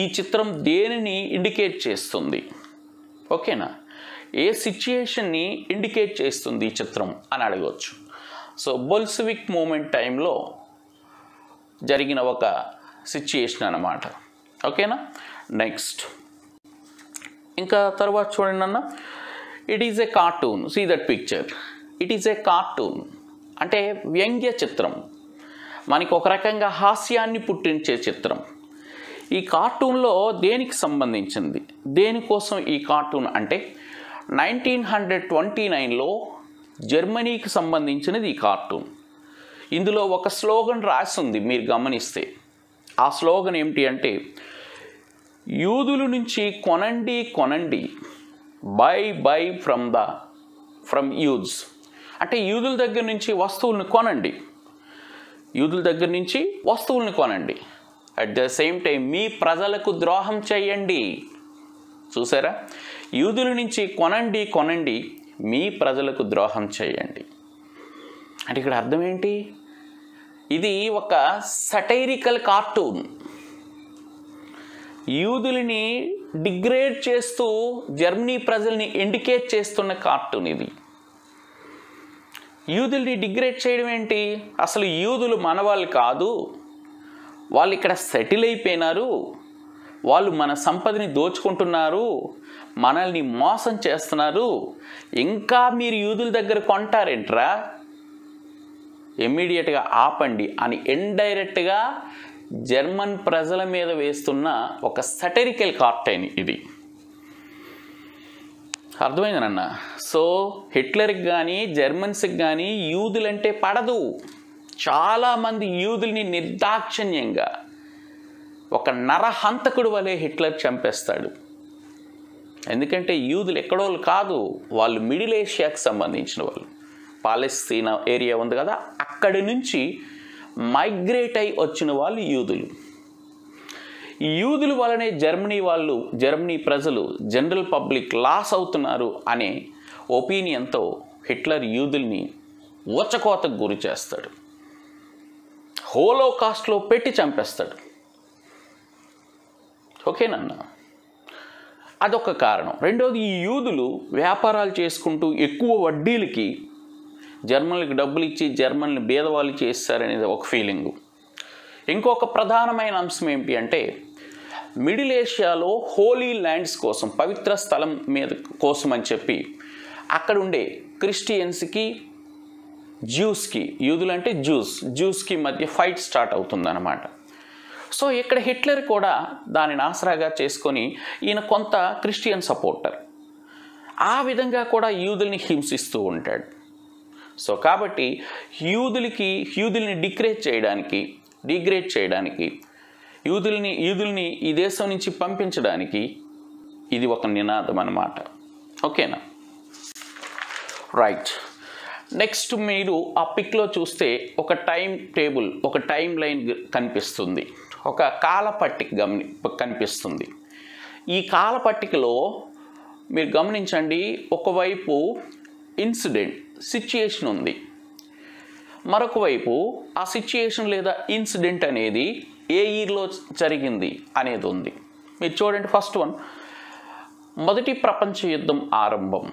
ఈ చిత్రం దేనిని ఇండికేట్ చేస్తుంది? ఓకేనా? ఏ సిచ్యుయేషన్ని ఇండికేట్ చేస్తుంది ఈ చిత్రం అని అడగవచ్చు. సో బొల్షెవిక్ మూమెంట్ టైంలో జరిగిన ఒక సిచ్యుయేషన్ అన్నమాట. ఓకేనా? నెక్స్ట్ ఇంకా తర్వాత చూడండి అన్న, it is a cartoon. See that picture. It is a cartoon అంటే వ్యంగ్య చిత్రం, మనకి ఒక రకంగా హాస్యాన్ని పుట్టించే చిత్రం. ఈ కార్టూన్లో దేనికి సంబంధించింది, దేనికోసం ఈ కార్టూన్ అంటే 1929లో జర్మనీకి సంబంధించినది ఈ కార్టూన్. ఇందులో ఒక స్లోగన్ రాసింది మీరు గమనిస్తే. ఆ స్లోగన్ ఏమిటి అంటే, యూదుల నుంచి కొనండి, బై ఫ్రమ్ యూద్స్. అంటే యూదుల దగ్గర నుంచి వస్తువులను కొనండి, యూదుల దగ్గర నుంచి వస్తువులను కొనండి. అట్ ద సేమ్ టైం మీ ప్రజలకు ద్రోహం చేయండి. చూసారా, యూదుల నుంచి కొనండి కొనండి, మీ ప్రజలకు ద్రోహం చేయండి అంటే ఇక్కడ అర్థం ఏంటి? ఇది ఒక సటైరికల్ కార్టూన్. యూదులని డిగ్రేడ్ చేస్తూ జర్మనీ ప్రజల్ని ఇండికేట్ చేస్తున్న కార్టూన్ ఇది. యూదుల్ని డిగ్రేడ్ చేయడం ఏంటి? అసలు యూదులు మనవాళ్ళు కాదు, వాళ్ళు ఇక్కడ సెటిల్ అయిపోయినారు, వాళ్ళు మన సంపదని దోచుకుంటున్నారు, మనల్ని మోసం చేస్తున్నారు, ఇంకా మీరు యూదుల దగ్గర కొంటారేంట్రా, ఇమ్మీడియట్గా ఆపండి అని ఇండైరెక్ట్గా జర్మన్ ప్రజల మీద వేస్తున్న ఒక సటరికల్ కార్టూన్ ఇది. అర్థమైందనన్న. సో హిట్లర్కి కానీ జర్మన్స్కి కానీ యూదులంటే పడదు. చాలామంది యూదుల్ని నిర్దాక్షిణ్యంగా ఒక నరహంతకుడు వలె హిట్లర్ చంపేస్తాడు. ఎందుకంటే యూదులు ఎక్కడోళ్ళు కాదు, వాళ్ళు మిడిల్ ఏషియాకి సంబంధించిన వాళ్ళు. పాలస్తీనా ఏరియా ఉంది కదా, అక్కడి నుంచి మైగ్రేట్ అయి వచ్చిన వాళ్ళు యూదులు. ఈ యూదుల వలనే జర్మనీ ప్రజలు జనరల్ పబ్లిక్ లాస్ అవుతున్నారు అనే ఒపీనియన్తో హిట్లర్ యూదుల్ని ఊచకోతకు గురి చేస్తాడు, హోలోకాస్ట్లో పెట్టి చంపేస్తాడు. ఓకేనన్న, అదొక కారణం. రెండోది, ఈ యూదులు వ్యాపారాలు చేసుకుంటూ ఎక్కువ వడ్డీలకి జర్మన్లకు డబ్బులు ఇచ్చి జర్మన్లు బీదవాళ్ళు చేస్తారనేది ఒక ఫీలింగు. ఇంకొక ప్రధానమైన అంశం ఏంటి అంటే, మిడిల్ ఏషియాలో హోలీ ల్యాండ్స్ కోసం, పవిత్ర స్థలం మీద కోసం అని చెప్పి అక్కడ ఉండే క్రిస్టియన్స్కి జ్యూస్కి, యూదులు అంటే జ్యూస్కి మధ్య ఫైట్ స్టార్ట్ అవుతుందన్నమాట. సో ఇక్కడ హిట్లర్ కూడా దానిని ఆసరాగా చేసుకొని ఈయన కొంత క్రిస్టియన్ సపోర్టర్, ఆ విధంగా కూడా యూదుల్ని హింసిస్తూ ఉంటాడు. సో కాబట్టి యూదుల్ని డిగ్రేడ్ చేయడానికి యూదుల్ని ఈ దేశం నుంచి పంపించడానికి ఇది ఒక నినాదం అన్నమాట. ఓకేనా, రైట్. నెక్స్ట్ మీరు ఆ పిక్లో చూస్తే ఒక టైం టేబుల్, ఒక టైం లైన్ కనిపిస్తుంది, ఒక కాలపట్టిక కనిపిస్తుంది. ఈ కాలపట్టికలో మీరు గమనించండి, ఒకవైపు సిచ్యుయేషన్ ఉంది, మరొక వైపు ఆ సిచ్యుయేషన్ లేదా ఇన్సిడెంట్ అనేది ఏ ఇయర్లో జరిగింది అనేది ఉంది. మీరు చూడండి, ఫస్ట్ వన్, మొదటి ప్రపంచ యుద్ధం ఆరంభం,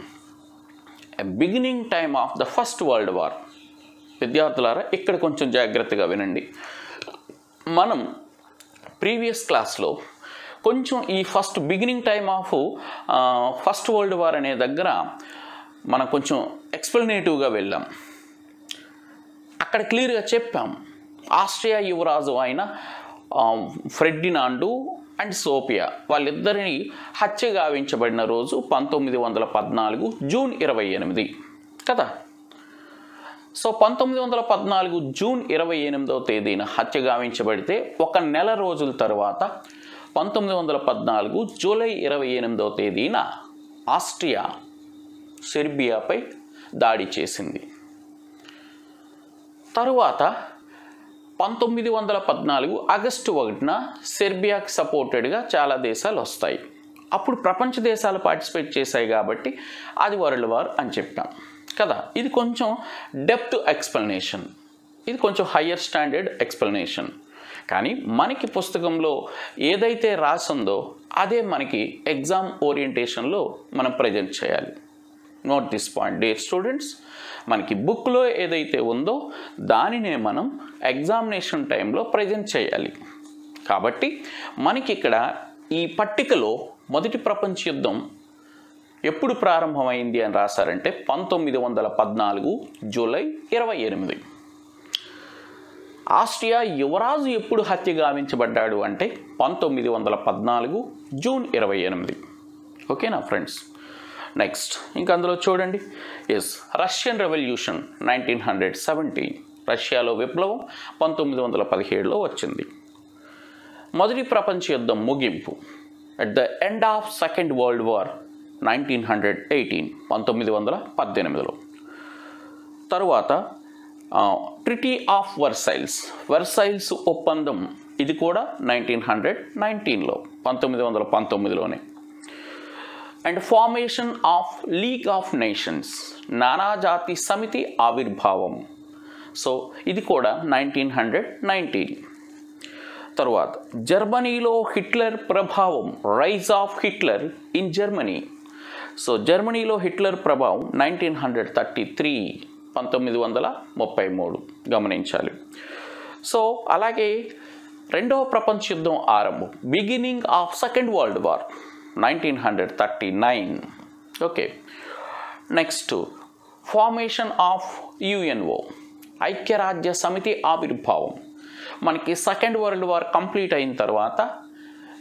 beginning time of the first world war. విద్యార్థులారా ఇక్కడ కొంచెం జాగ్రత్తగా వినండి. మనం ప్రీవియస్ క్లాస్లో కొంచెం ఈ beginning time of first world war అనే దగ్గర మనం కొంచెం ఎక్స్ప్లెనేటివ్గా వెళ్ళాం. అక్కడ క్లియర్గా చెప్పాం, ఆస్ట్రియా యువరాజు అయిన ఫెర్డినాండ్ అండ్ సోఫియా వాళ్ళిద్దరిని హత్య గావించబడిన రోజు 1914 జూన్ 28 కదా. సో 1914 జూన్ 28వ తేదీన హత్య గావించబడితే ఒక నెల రోజుల తర్వాత 1914 జూలై 28వ తేదీన ఆస్ట్రియా సెర్బియాపై దాడి చేసింది. తరువాత 1914 ఆగస్టు 1న సెర్బియాకి సపోర్టెడ్గా చాలా దేశాలు వస్తాయి. అప్పుడు ప్రపంచ దేశాలు పార్టిసిపేట్ చేశాయి కాబట్టి అది వరల్డ్ వార్ అని చెప్పాం కదా. ఇది కొంచెం డెప్త్ ఎక్స్ప్లెనేషన్, ఇది కొంచెం హయ్యర్ స్టాండర్డ్ ఎక్స్ప్లెనేషన్. కానీ మనకి పుస్తకంలో ఏదైతే రాసిందో అదే మనకి ఎగ్జామ్ ఓరియంటేషన్లో మనం ప్రజెంట్ చేయాలి. Note this point dear students, మనకి బుక్లో ఏదైతే ఉందో దానినే మనం ఎగ్జామినేషన్ టైంలో ప్రజెంట్ చేయాలి. కాబట్టి మనకి ఇక్కడ ఈ పట్టికలో మొదటి ప్రపంచ యుద్ధం ఎప్పుడు ప్రారంభమైంది అని రాశారంటే 1914 జూలై 28. ఆస్ట్రియా యువరాజు ఎప్పుడు హత్య గావించబడ్డాడు అంటే 1914 జూన్ 28. ఓకేనా ఫ్రెండ్స్. నెక్స్ట్ ఇంకా అందులో చూడండి, రష్యన్ రెవల్యూషన్ 1917, రష్యాలో విప్లవం 1917లో వచ్చింది. మొదటి ప్రపంచ యుద్ధం ముగింపు, at the end of second world war 1918, 1918లో. తరువాత ట్రిటీ ఆఫ్ వర్సైల్స్ ఒప్పందం, ఇది కూడా 1919లో, 1919లోనే. And formation of League of Nations, నానాజాతి సమితి ఆవిర్భావం. సో ఇది కూడా 1919. తరువాత జర్మనీలో హిట్లర్ ప్రభావం, rise of Hitler in Germany. So జర్మనీలో హిట్లర్ ప్రభావం 1933, 1933 గమనించాలి. సో అలాగే రెండవ ప్రపంచ యుద్ధం ఆరంభం, beginning of second world war 1939. Okay, next formation of UNO, ఐక్యరాజ్య సమితి ఆవిర్భావం. మనకి సెకండ్ వరల్డ్ వార్ కంప్లీట్ అయిన తర్వాత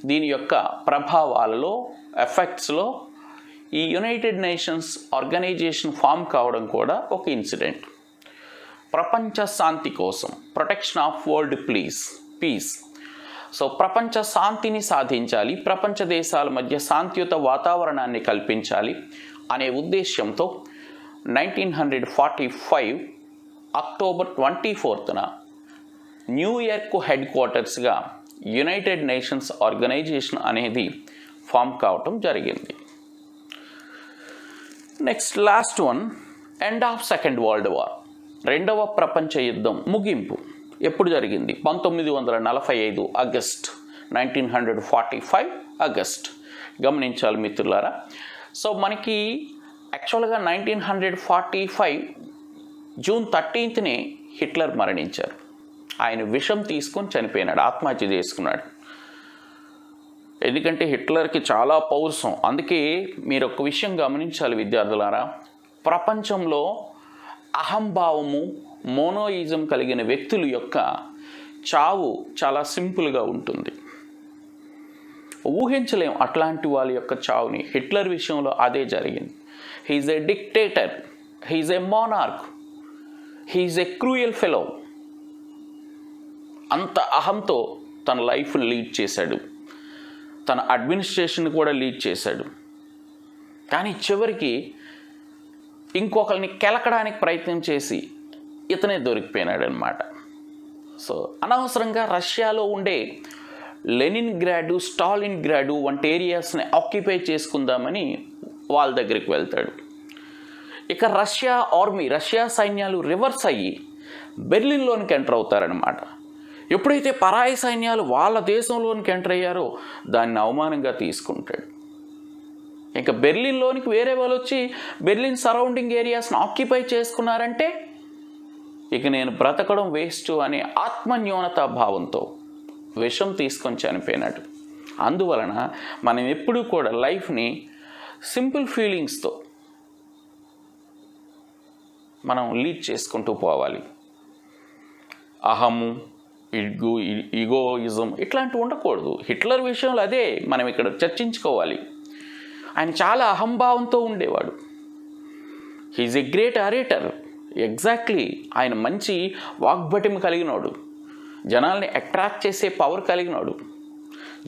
దీని యొక్క ప్రభావాలలో, ఎఫెక్ట్స్లో ఈ యునైటెడ్ నేషన్స్ ఆర్గనైజేషన్ ఫామ్ కావడం కూడా ఒక ఇన్సిడెంట్. ప్రపంచ శాంతి కోసం, protection of world peace. So ప్రపంచ శాంతిని సాధించాలి, ప్రపంచ దేశాల మధ్య శాంతియుత వాతావరణాన్ని కల్పించాలి అనే ఉద్దేశ్యంతో 1945 అక్టోబర్ 24న న్యూయార్క్ హెడ్ క్వార్టర్స్గా యునైటెడ్ నేషన్స్ ఆర్గనైజేషన్ అనేది ఫామ్ కావటం జరిగింది. Next last one, end of second world war, రెండవ ప్రపంచ యుద్ధం ముగింపు ఎప్పుడు జరిగింది? 1945 ఆగస్ట్, 1945 ఆగస్ట్. గమనించాలి మిత్రులారా. సో మనకి యాక్చువల్గా 1945 జూన్ 13నే హిట్లర్ మరణించారు. ఆయన విషం తీసుకొని చనిపోయినాడు, ఆత్మహత్య చేసుకున్నాడు. ఎందుకంటే హిట్లర్కి చాలా పౌరుషం. అందుకే మీరు ఒక విషయం గమనించాలి విద్యార్థులారా, ప్రపంచంలో అహంభావము, మోనోయిజం కలిగిన వ్యక్తుల యొక్క చావు చాలా సింపుల్గా ఉంటుంది. ఊహించలేం అట్లాంటి వాళ్ళ యొక్క చావుని. హిట్లర్ విషయంలో అదే జరిగింది. హీఈస్ ఏ డిక్టేటర్, హీఈస్ ఏ మోనార్క్, హీఈస్ ఏ క్రూయల్ ఫెలో. అంత అహంతో తన లైఫ్ని లీడ్ చేశాడు, తన అడ్మినిస్ట్రేషన్ కూడా లీడ్ చేశాడు. కానీ చివరికి ఇంకొకరిని కెలకడానికి ప్రయత్నం చేసి ఇతనే దొరికిపోయినాడు అనమాట. సో అనవసరంగా రష్యాలో ఉండే లెనిన్గ్రాడు, స్టాలిన్గ్రాడు వంటి ఏరియాస్ని ఆక్యుపై చేసుకుందామని వాళ్ళ దగ్గరికి వెళ్తాడు. ఇక రష్యా ఆర్మీ, రష్యా సైన్యాలు రివర్స్ అయ్యి బెర్లిన్లోనికి ఎంటర్ అవుతారనమాట. ఎప్పుడైతే పరాయి సైన్యాలు వాళ్ళ దేశంలోనికి ఎంటర్ అయ్యారో దాన్ని అవమానంగా తీసుకుంటాడు. ఇంకా బెర్లిన్లోనికి వేరే వాళ్ళు వచ్చి బెర్లిన్ సరౌండింగ్ ఏరియాస్ని ఆక్యుపై చేసుకున్నారంటే ఇక నేను బ్రతకడం వేస్ట్ అనే ఆత్మన్యూనతా భావంతో విషం తీసుకొని చనిపోయినాడు. అందువలన మనం ఎప్పుడూ కూడా లైఫ్ని సింపుల్ ఫీలింగ్స్తో మనం లీడ్ చేసుకుంటూ పోవాలి. అహము, ఈగోయిజం ఇట్లాంటివి ఉండకూడదు. హిట్లర్ విషయంలో అదే మనం ఇక్కడ చర్చించుకోవాలి. ఆయన చాలా అహంభావంతో ఉండేవాడు. He is a great orator. Exactly, ఆయన మంచి వాగ్భటిమ కలిగినోడు, జనాల్ని అట్రాక్ట్ చేసే పవర్ కలిగినోడు.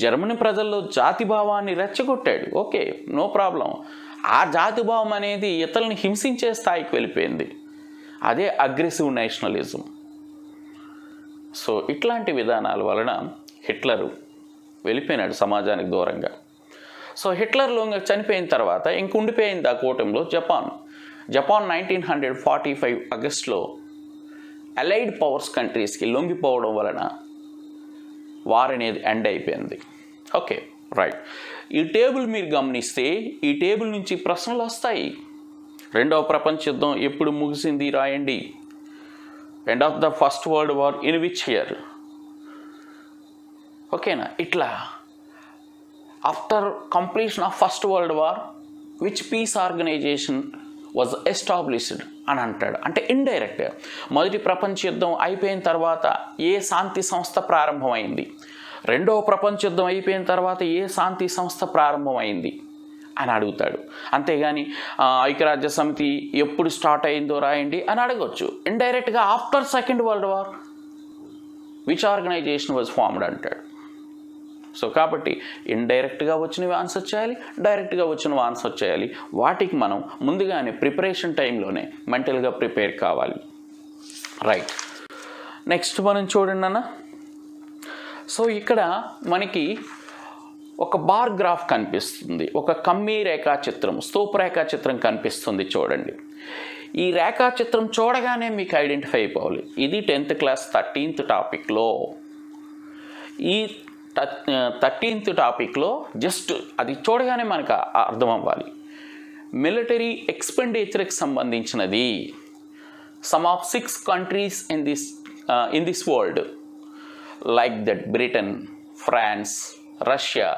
జర్మనీ ప్రజల్లో జాతిభావాన్ని రెచ్చగొట్టాడు. Okay, no problem. ఆ జాతిభావం అనేది ఇతరులని హింసించే స్థాయికి వెళ్ళిపోయింది. అదే అగ్రెసివ్ నేషనలిజం. సో ఇట్లాంటి విధానాల వలన హిట్లరు వెళ్ళిపోయినాడు సమాజానికి దూరంగా. సో హిట్లర్లో చనిపోయిన తర్వాత ఇంకుండిపోయింది ఆ కూటమిలో జపాన్. 1945 ఆగస్టులో అలైడ్ పవర్స్ కంట్రీస్కి లొంగిపోవడం వలన వార్ అనేది ఎండ్ అయిపోయింది. Okay, right. ఈ టేబుల్ మీరు గమనిస్తే ఈ టేబుల్ నుంచి ప్రశ్నలు వస్తాయి. రెండవ ప్రపంచ యుద్ధం ఎప్పుడు ముగిసింది రాయండి. End of the first world war in which year? ఓకేనా? ఇట్లా after completion of first world war which peace organization was established అని అంటాడు. అంటే ఇండైరెక్ట్గా మొదటి ప్రపంచ యుద్ధం అయిపోయిన తర్వాత ఏ శాంతి సంస్థ ప్రారంభమైంది, రెండవ ప్రపంచ యుద్ధం అయిపోయిన తర్వాత ఏ శాంతి సంస్థ ప్రారంభమైంది అని అడుగుతాడు. అంతేగాని ఐక్యరాజ్య సమితి ఎప్పుడు స్టార్ట్ అయిందో రాయండి అని అడగవచ్చు. ఇండైరెక్ట్గా after second world war which organization was formed అంటాడు. సో కాబట్టి ఇండైరెక్ట్గా వచ్చినవి ఆన్సర్ చేయాలి, డైరెక్ట్గా వచ్చినవి ఆన్సర్ చేయాలి. వాటికి మనం ముందుగానే ప్రిపరేషన్ టైంలోనే మెంటల్గా ప్రిపేర్ కావాలి. రైట్, నెక్స్ట్ మనం చూడండి అన్న. సో ఇక్కడ మనకి ఒక బార్ గ్రాఫ్ కనిపిస్తుంది, ఒక కమ్మీ రేఖాచిత్రం, స్తూప రేఖాచిత్రం కనిపిస్తుంది చూడండి. ఈ రేఖాచిత్రం చూడగానే మీకు ఐడెంటిఫై అయిపోవాలి, ఇది 10th క్లాస్ 13th టాపిక్లో. ఈ 13th టాపిక్లో జస్ట్ అది చూడగానే మనకు అర్థం అవ్వాలి. మిలిటరీ ఎక్స్పెండిచర్కి సంబంధించినది. Some of 6 countries in this world like that Britain, France, Russia,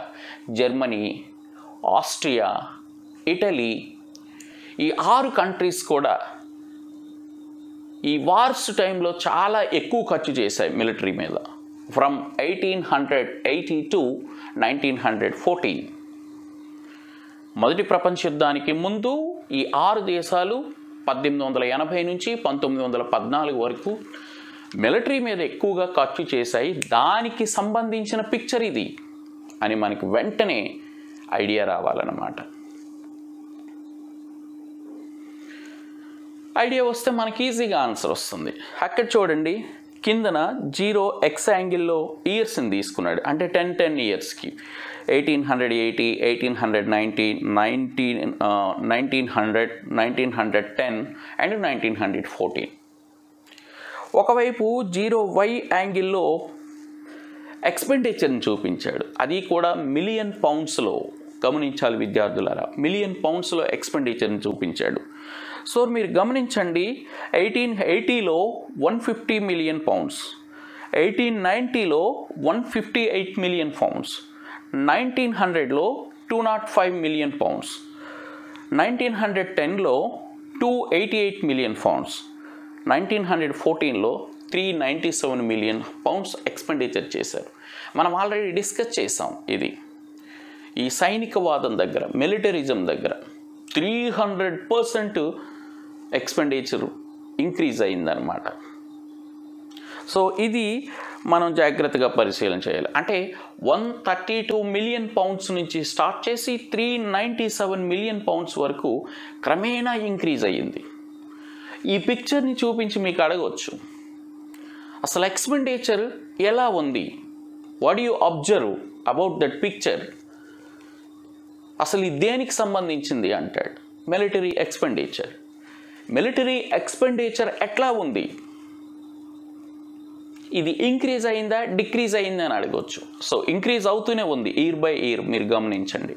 Germany, Austria, Italy, ఈ 6 కంట్రీస్ కూడా ఈ వార్స్ టైంలో చాలా ఎక్కువ ఖర్చు చేశాయి మిలిటరీ మీద. From 1880 to 1914. మొదటి ప్రపంచ యుద్ధానికి ముందు ఈ 6 దేశాలు 1880 నుంచి 1914 వరకు మిలిటరీ మీద ఎక్కువగా ఖర్చు చేశాయి. దానికి సంబంధించిన పిక్చర్ ఇది అని మనకి వెంటనే ఐడియా రావాలన్నమాట. ఐడియా వస్తే మనకి ఈజీగా ఆన్సర్ వస్తుంది. అక్కడ చూడండి, కిందన 0x యాంగిల్లో ఇయర్స్ని తీసుకున్నాడు, అంటే 10 ఇయర్స్కి 1880, 1890, 1900, 1910 అండ్ 1914. ఒకవైపు 0y యాంగిల్లో ఎక్స్పెండిచర్ని చూపించాడు, అది కూడా మిలియన్ పౌండ్స్లో. గమనించాలి విద్యార్థులారా, మిలియన్ పౌండ్స్లో ఎక్స్పెండిచర్ని చూపించాడు. సో మీరు గమనించండి, 1880లో 150 మిలియన్ పౌండ్స్, 1890లో 158 మిలియన్ పౌండ్స్, 1900లో 205 మిలియన్ పౌండ్స్, 1910లో 288 మిలియన్ పౌండ్స్, 1914లో 397 మిలియన్ పౌండ్స్ ఎక్స్పెండిచర్ చేశారు. మనం ఆల్రెడీ డిస్కస్ చేసాం ఇది. ఈ సైనికవాదం దగ్గర, మిలిటరిజం దగ్గర 300% ఎక్స్పెండిచర్ ఇంక్రీజ్ అయిందనమాట. సో ఇది మనం జాగ్రత్తగా పరిశీలన చేయాలి. అంటే 132 మిలియన్ పౌండ్స్ నుంచి స్టార్ట్ చేసి 397 మిలియన్ పౌండ్స్ వరకు క్రమేణా ఇంక్రీజ్ అయ్యింది. ఈ పిక్చర్ని చూపించి మీకు అడగవచ్చు, అసలు ఎక్స్పెండిచర్ ఎలా ఉంది, what you observe about that picture, అసలు ఇది దేనికి సంబంధించింది అంటాడు. Military expenditure. మిలిటరీ ఎక్స్పెండిచర్ ఎట్లా ఉంది, ఇది ఇంక్రీజ్ అయిందా డిక్రీజ్ అయిందా అని అడగవచ్చు. సో ఇంక్రీజ్ అవుతూనే ఉంది ఇయర్ బై ఇయర్, మీరు గమనించండి.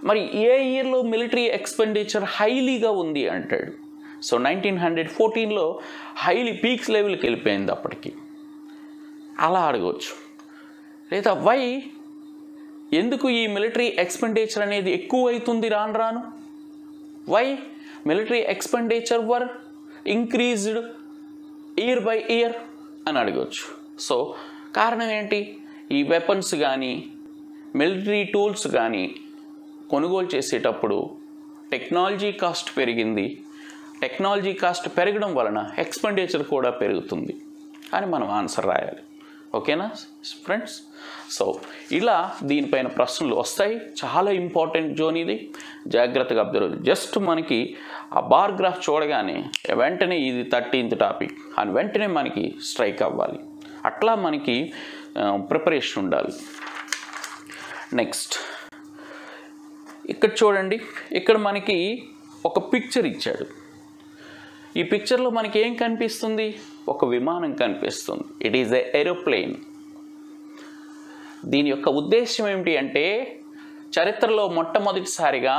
మరి ఏ ఇయర్లో మిలిటరీ ఎక్స్పెండిచర్ హైలీగా ఉంది అంటాడు. సో 1914లో హైలీ పీక్స్ లెవెల్కి వెళ్ళిపోయింది అప్పటికి, అలా అడగవచ్చు. లేదా వై, ఎందుకు ఈ మిలిటరీ ఎక్స్పెండిచర్ అనేది ఎక్కువ అవుతుంది రాను రాను, why military expenditure were increased year by year అని అడగవచ్చు. సో కారణం ఏంటి, ఈ వెపన్స్ కానీ మిలిటరీ టూల్స్ కానీ కొనుగోలు చేసేటప్పుడు టెక్నాలజీ కాస్ట్ పెరిగింది. టెక్నాలజీ కాస్ట్ పెరగడం వలన ఎక్స్పెండిచర్ కూడా పెరుగుతుంది అని మనం ఆన్సర్ రాయాలి. ఓకేనా ఫ్రెండ్స్? సో ఇలా దీనిపైన ప్రశ్నలు వస్తాయి. చాలా ఇంపార్టెంట్ జోన్ ఇది, జాగ్రత్తగా అబ్జర్వ్. జస్ట్ మనకి ఆ బార్ గ్రాఫ్ చూడగానే వెంటనే ఇది 13th టాపిక్ అని వెంటనే మనకి స్ట్రైక్ అవ్వాలి. అట్లా మనకి ప్రిపరేషన్ ఉండాలి. నెక్స్ట్ ఇక్కడ చూడండి, ఇక్కడ మనకి ఒక పిక్చర్ ఇచ్చాడు. ఈ పిక్చర్లో మనకి ఏం కనిపిస్తుంది, ఒక విమానం కనిపిస్తుంది. It is a aeroplane. దీని యొక్క ఉద్దేశం ఏమిటి అంటే, చరిత్రలో మొట్టమొదటిసారిగా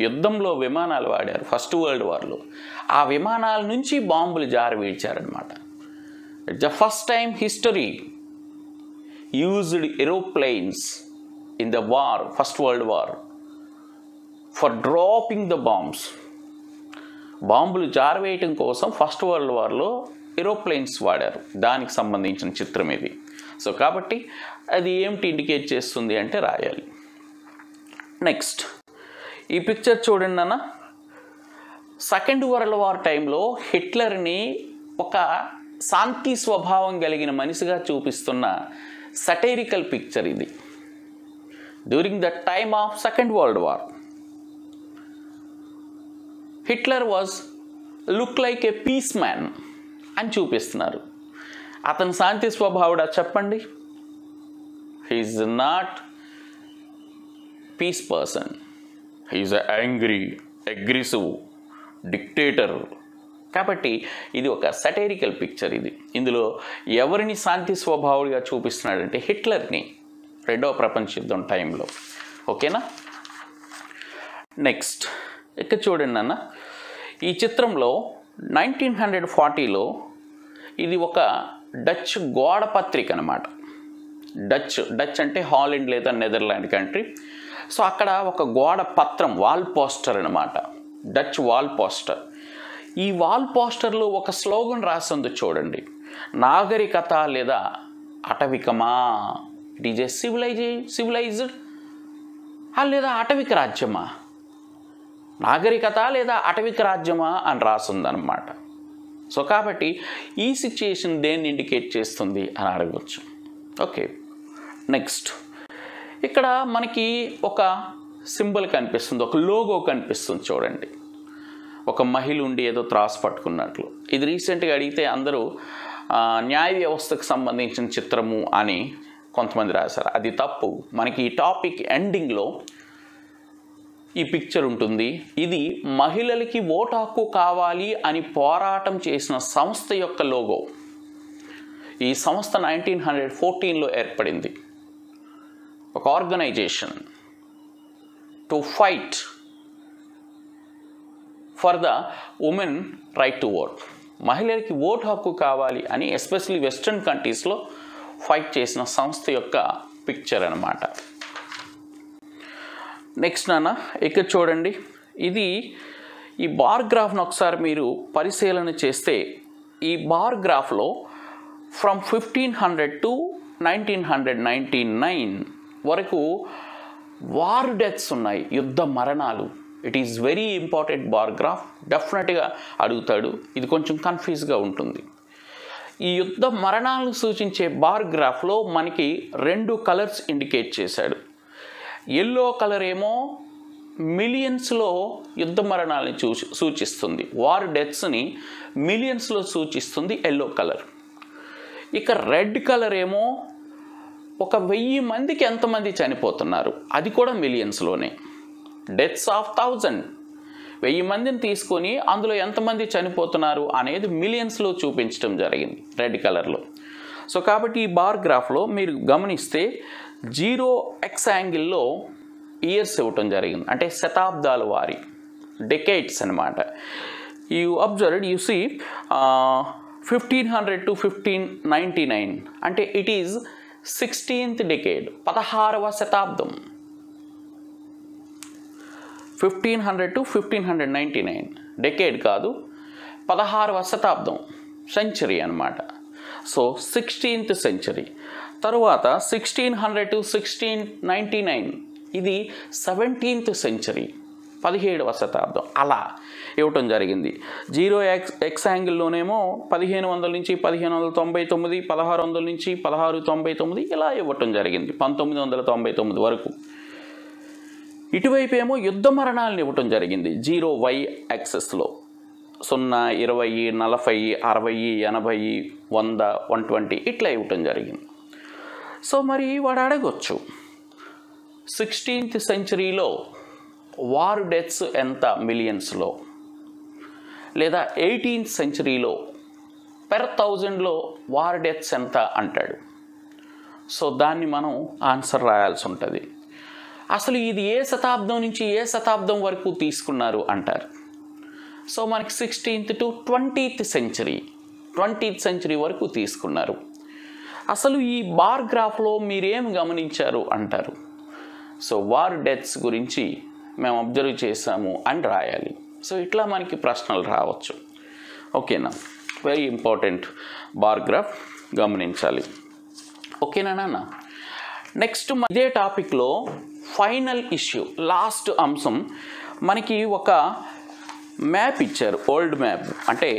యుద్ధంలో విమానాలు వాడారు ఫస్ట్ వరల్డ్ వార్లో. ఆ విమానాల నుంచి బాంబులు జారవీడ్చారనమాట. It's the first time history used aeroplanes in the war, first world war, for dropping the bombs. బాంబులు జారవేయటం కోసం ఫస్ట్ వరల్డ్ వార్లో ఏరోప్లేన్స్ వాడారు. దానికి సంబంధించిన చిత్రం ఇది. సో కాబట్టి అది ఏమిటి ఇండికేట్ చేస్తుంది అంటే రాయాలి. నెక్స్ట్ ఈ పిక్చర్ చూడండి అన్న. సెకండ్ వరల్డ్ వార్ టైంలో హిట్లర్ని ఒక శాంతి స్వభావం కలిగిన మనిషిగా చూపిస్తున్న సటైరికల్ పిక్చర్ ఇది. During the time of second world war, Hitler was look like a peace man అని చూపిస్తున్నారు. అతను శాంతి స్వభావుడా చెప్పండి? He is not. Peace person, is angry, aggressive, dictator. కాబట్టి ఇది ఒక సటైరికల్ పిక్చర్. ఇందులో ఎవరిని శాంతి స్వభావుడిగా చూపిస్తున్నాడంటే హిట్లర్ని, రెండవ ప్రపంచ యుద్ధం టైంలో. ఓకేనా. నెక్స్ట్ ఇక్కడ చూడండి అన్న, ఈ చిత్రంలో 1940లో ఇది ఒక డచ్ గోడ పత్రిక అనమాట. డచ్ అంటే హాలండ్ లేదా నెదర్లాండ్ కంట్రీ. సో అక్కడ ఒక గోడ పత్రం, వాల్ పోస్టర్ అనమాట, డచ్ వాల్ పోస్టర్. ఈ వాల్ పోస్టర్లో ఒక స్లోగన్ రాసింది చూడండి, నాగరికత లేదా అటవికమా, ఇట్ ఈజ్ ఏ సివిలైజ్డ్ లేదా అటవిక రాజ్యమా, నాగరికత లేదా అటవిక రాజ్యమా అని రాసిందనమాట. సో కాబట్టి ఈ సిచ్యుయేషన్ దేన్ని ఇండికేట్ చేస్తుంది అని అడగవచ్చు. ఓకే. నెక్స్ట్ ఇక్కడ మనకి ఒక సింబల్ కనిపిస్తుంది, ఒక లోగో కనిపిస్తుంది చూడండి, ఒక మహిళ ఉండి ఏదో త్రాసు పట్టుకున్నట్లు. ఇది రీసెంట్గా అడిగితే అందరూ న్యాయ వ్యవస్థకు సంబంధించిన చిత్రము అని కొంతమంది రాశారు. అది తప్పు. మనకి ఈ టాపిక్ ఎండింగ్లో ఈ పిక్చర్ ఉంటుంది. ఇది మహిళలకి ఓటు హక్కు కావాలి అని పోరాటం చేసిన సంస్థ యొక్క లోగో. ఈ సంస్థ 1914లో ఏర్పడింది. ఒక organization to fight for the women right to vote. మహిళలకి ఓటు హక్కు కావాలి అని ఎస్పెషల్లీ వెస్ట్రన్ కంట్రీస్లో ఫైట్ చేసిన సంస్థ యొక్క పిక్చర్ అన్నమాట. నెక్స్ట్ నాన్న ఇక్కడ చూడండి, ఇది ఈ బార్ గ్రాఫ్ను ఒకసారి మీరు పరిశీలన చేస్తే ఈ బార్ గ్రాఫ్లో ఫ్రమ్ 1500 to 1999 వరకు వార్ డెత్స్ ఉన్నాయి, యుద్ధ మరణాలు. It is very important bar graph, డెఫినెట్గా అడుగుతాడు. ఇది కొంచెం కన్ఫ్యూజ్గా ఉంటుంది. ఈ యుద్ధ మరణాలను సూచించే బార్ గ్రాఫ్లో మనకి 2 కలర్స్ ఇండికేట్ చేశాడు. ఎల్లో కలర్ ఏమో మిలియన్స్లో యుద్ధ మరణాలని సూచిస్తుంది, వార్ డెత్స్ని మిలియన్స్లో సూచిస్తుంది ఎల్లో కలర్. ఇక రెడ్ కలర్ ఏమో 1000 మందికి ఎంతమంది చనిపోతున్నారు, అది కూడా మిలియన్స్లోనే. డెత్స్ ఆఫ్ 1000, 1000 మందిని తీసుకొని అందులో ఎంతమంది చనిపోతున్నారు అనేది మిలియన్స్లో చూపించడం జరిగింది రెడ్ కలర్లో. సో కాబట్టి ఈ బార్ గ్రాఫ్లో మీరు గమనిస్తే 0x యాంగిల్లో ఇయర్స్ ఇవ్వటం జరిగింది, అంటే శతాబ్దాల వారి, డెకేడ్స్ అనమాట. You observed, you see 1500 to 1599 అంటే ఇట్ ఈజ్ 16th డెకేడ్, 16వ శతాబ్దం. 1500 to 1599 డెకేడ్ కాదు, 16వ శతాబ్దం, సెంచరీ అనమాట. So 16th century. తరువాత 1600 to 1699 ఇది 17th సెంచరీ, 17వ శతాబ్దం. అలా ఇవ్వటం జరిగింది. 0x యాంగిల్లోనేమో 1500 నుంచి 1599, 1600 నుంచి 1699 ఇలా ఇవ్వటం జరిగింది 1999 వరకు. ఇటువైపు ఏమో యుద్ధ మరణాలను ఇవ్వటం జరిగింది 0y యాక్సెస్లో 0, 20, 40, 60, 80, 100, 120 ఇట్లా ఇవ్వటం జరిగింది. సో మరి వాడు అడగొచ్చు, 16th సెంచరీలో వార్ డెత్స్ ఎంత మిలియన్స్లో, లేదా 18th సెంచరీలో per 1000లో వార్ డెత్స్ ఎంత అంటాడు. సో దాన్ని మనం ఆన్సర్ రాయాల్సి ఉంటుంది. అసలు ఇది ఏ శతాబ్దం నుంచి ఏ శతాబ్దం వరకు తీసుకున్నారు అంటారు. సో మనకి 16th to 20th century, 20th century వరకు తీసుకున్నారు. అసలు ఈ బార్ గ్రాఫ్లో మీరేం గమనించారు అంటారు. సో వార్ డెత్స్ గురించి మేము అబ్జర్వ్ చేసాము అని రాయాలి. సో ఇట్లా మనకి ప్రశ్నలు రావచ్చు. ఓకేనా, వెరీ ఇంపార్టెంట్ బార్ గ్రాఫ్, గమనించాలి. ఓకేనా నాన్న. నెక్స్ట్ ఇదే టాపిక్లో ఫైనల్ ఇష్యూ, లాస్ట్ అంశం, మనకి ఒక మ్యాప్ ఇచ్చారు, ఓల్డ్ మ్యాప్. అంటే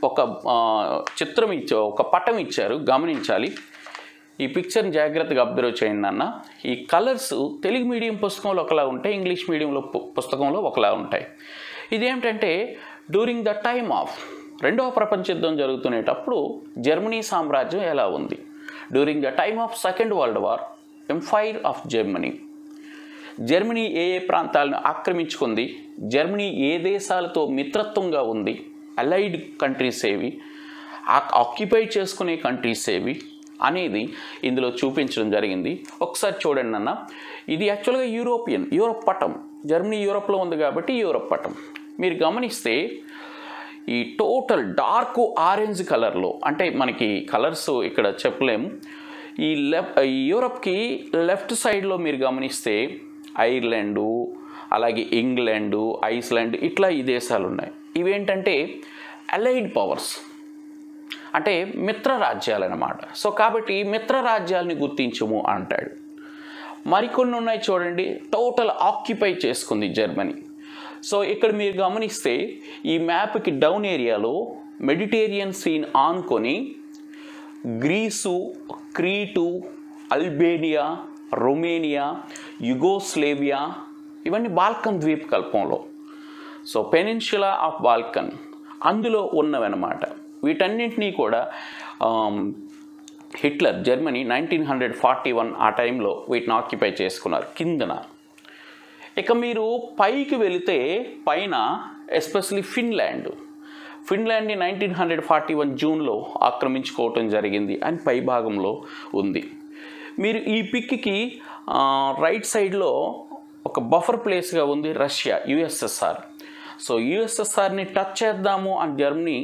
ఒక చిత్రం ఇచ్చారు, ఒక పటం ఇచ్చారు, గమనించాలి. ఈ పిక్చర్ని జాగ్రత్తగా అబ్జర్వ్ చేయండి అన్న. ఈ కలర్స్ తెలుగు మీడియం పుస్తకంలో ఒకలా ఉంటాయి, ఇంగ్లీష్ మీడియంలో పుస్తకంలో ఒకలా ఉంటాయి. ఇదేమిటంటే డ్యూరింగ్ ద టైమ్ ఆఫ్ రెండవ ప్రపంచ యుద్ధం జరుగుతునేటప్పుడు జర్మనీ సామ్రాజ్యం ఎలా ఉంది, during the time of second world war empire of Germany, Germany ఏ ఏ ప్రాంతాలను ఆక్రమించుకుంది, జర్మనీ ఏ దేశాలతో మిత్రత్వంగా ఉంది, అలైడ్ కంట్రీస్ ఏవి, ఆక్యుపై చేసుకునే కంట్రీస్ ఏవి అనేది ఇందులో చూపించడం జరిగింది. ఒకసారి చూడండి అన్న, ఇది యాక్చువల్గా యూరోప్ పటం. జర్మనీ యూరోప్లో ఉంది కాబట్టి యూరోప్ పటం. మీరు గమనిస్తే ఈ టోటల్ డార్క్ ఆరెంజ్ కలర్లో, అంటే మనకి కలర్స్ ఇక్కడ చెప్పలేము, ఈ యూరోప్కి లెఫ్ట్ సైడ్లో మీరు గమనిస్తే ఐర్లాండు, అలాగే ఇంగ్లాండు, ఐస్లాండ్, ఇట్లా ఈ దేశాలు ఉన్నాయి. ఇవేంటంటే అలైడ్ పవర్స్, అంటే మిత్ర రాజ్యాలు అన్నమాట. సో కాబట్టి మిత్ర రాజ్యాలని గుర్తించము అంటాడు. మరికొన్ని ఉన్నాయి చూడండి, టోటల్ ఆక్యుపై చేసుకుంది జర్మనీ. సో ఇక్కడ మీరు గమనిస్తే ఈ మ్యాప్కి డౌన్ ఏరియాలో మెడిటేరియన్ సీన్ ఆనుకొని Greece, Crete, Albania, Romania, Yugoslavia, ఇవన్నీ బాల్కన్ ద్వీపకల్పంలో. సో పెనిన్సులా ఆఫ్ బాల్కన్ అందులో ఉన్నవన్నమాట. వీటన్నింటినీ కూడా హిట్లర్ జర్మనీ 1941 ఆ టైంలో వీటిని ఆక్యుపై చేసుకున్నారు కిందన. ఇక మీరు పైకి వెళితే పైన ఎస్పెషలీ ఫిన్లాండ్ని 1941 జూన్లో ఆక్రమించుకోవటం జరిగింది అని పై భాగంలో ఉంది. మీరు ఈ పిక్కి రైట్ సైడ్లో ఒక బఫర్ ప్లేస్గా ఉంది రష్యా, యుఎస్ఎస్ఆర్. సో యుఎస్ఎస్ఆర్ని టచ్ చేద్దాము అని జర్మనీ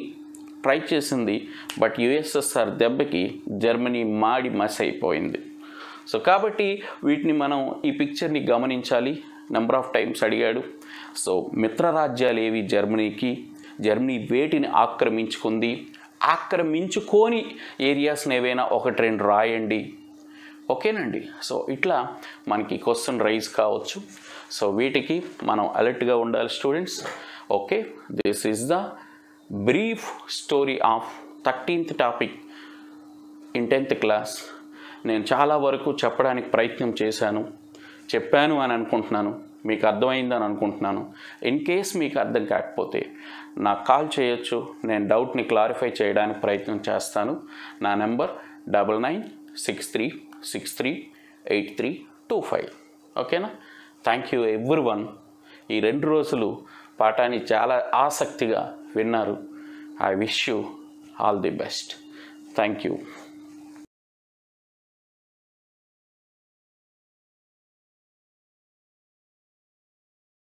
ట్రై చేసింది, బట్ యుఎస్ఎస్ఆర్ దెబ్బకి జర్మనీ మాడి మస్ అయిపోయింది. సో కాబట్టి వీటిని మనం ఈ పిక్చర్ని గమనించాలి. నెంబర్ ఆఫ్ టైమ్స్ అడిగాడు. సో మిత్రరాజ్యాలు ఏవి జర్మనీకి, జర్మనీ వేటిని ఆక్రమించుకుంది, ఆక్రమించుకోని ఏరియాస్ని ఏవైనా 1-2 రాయండి. ఓకేనండి. సో ఇట్లా మనకి క్వశ్చన్ రైజ్ కావచ్చు. సో వీటికి మనం అలర్ట్గా ఉండాలి students. Okay, this is the brief story of 13th topic in 10th class. నేను చాలా వరకు చెప్పడానికి ప్రయత్నం చెప్పాను అని అనుకుంటున్నాను. మీకు అర్థమైందని అనుకుంటున్నాను. ఇన్ కేస్ మీకు అర్థం కాకపోతే నాకు కాల్ చేయొచ్చు. నేను డౌట్ని క్లారిఫై చేయడానికి ప్రయత్నం చేస్తాను. నా నెంబర్ 9963638325. ఓకేనా? Thank you everyone. ఈ 2 రోజులు పాఠాన్ని చాలా ఆసక్తిగా విన్నారు. I wish you all the best. Thank you.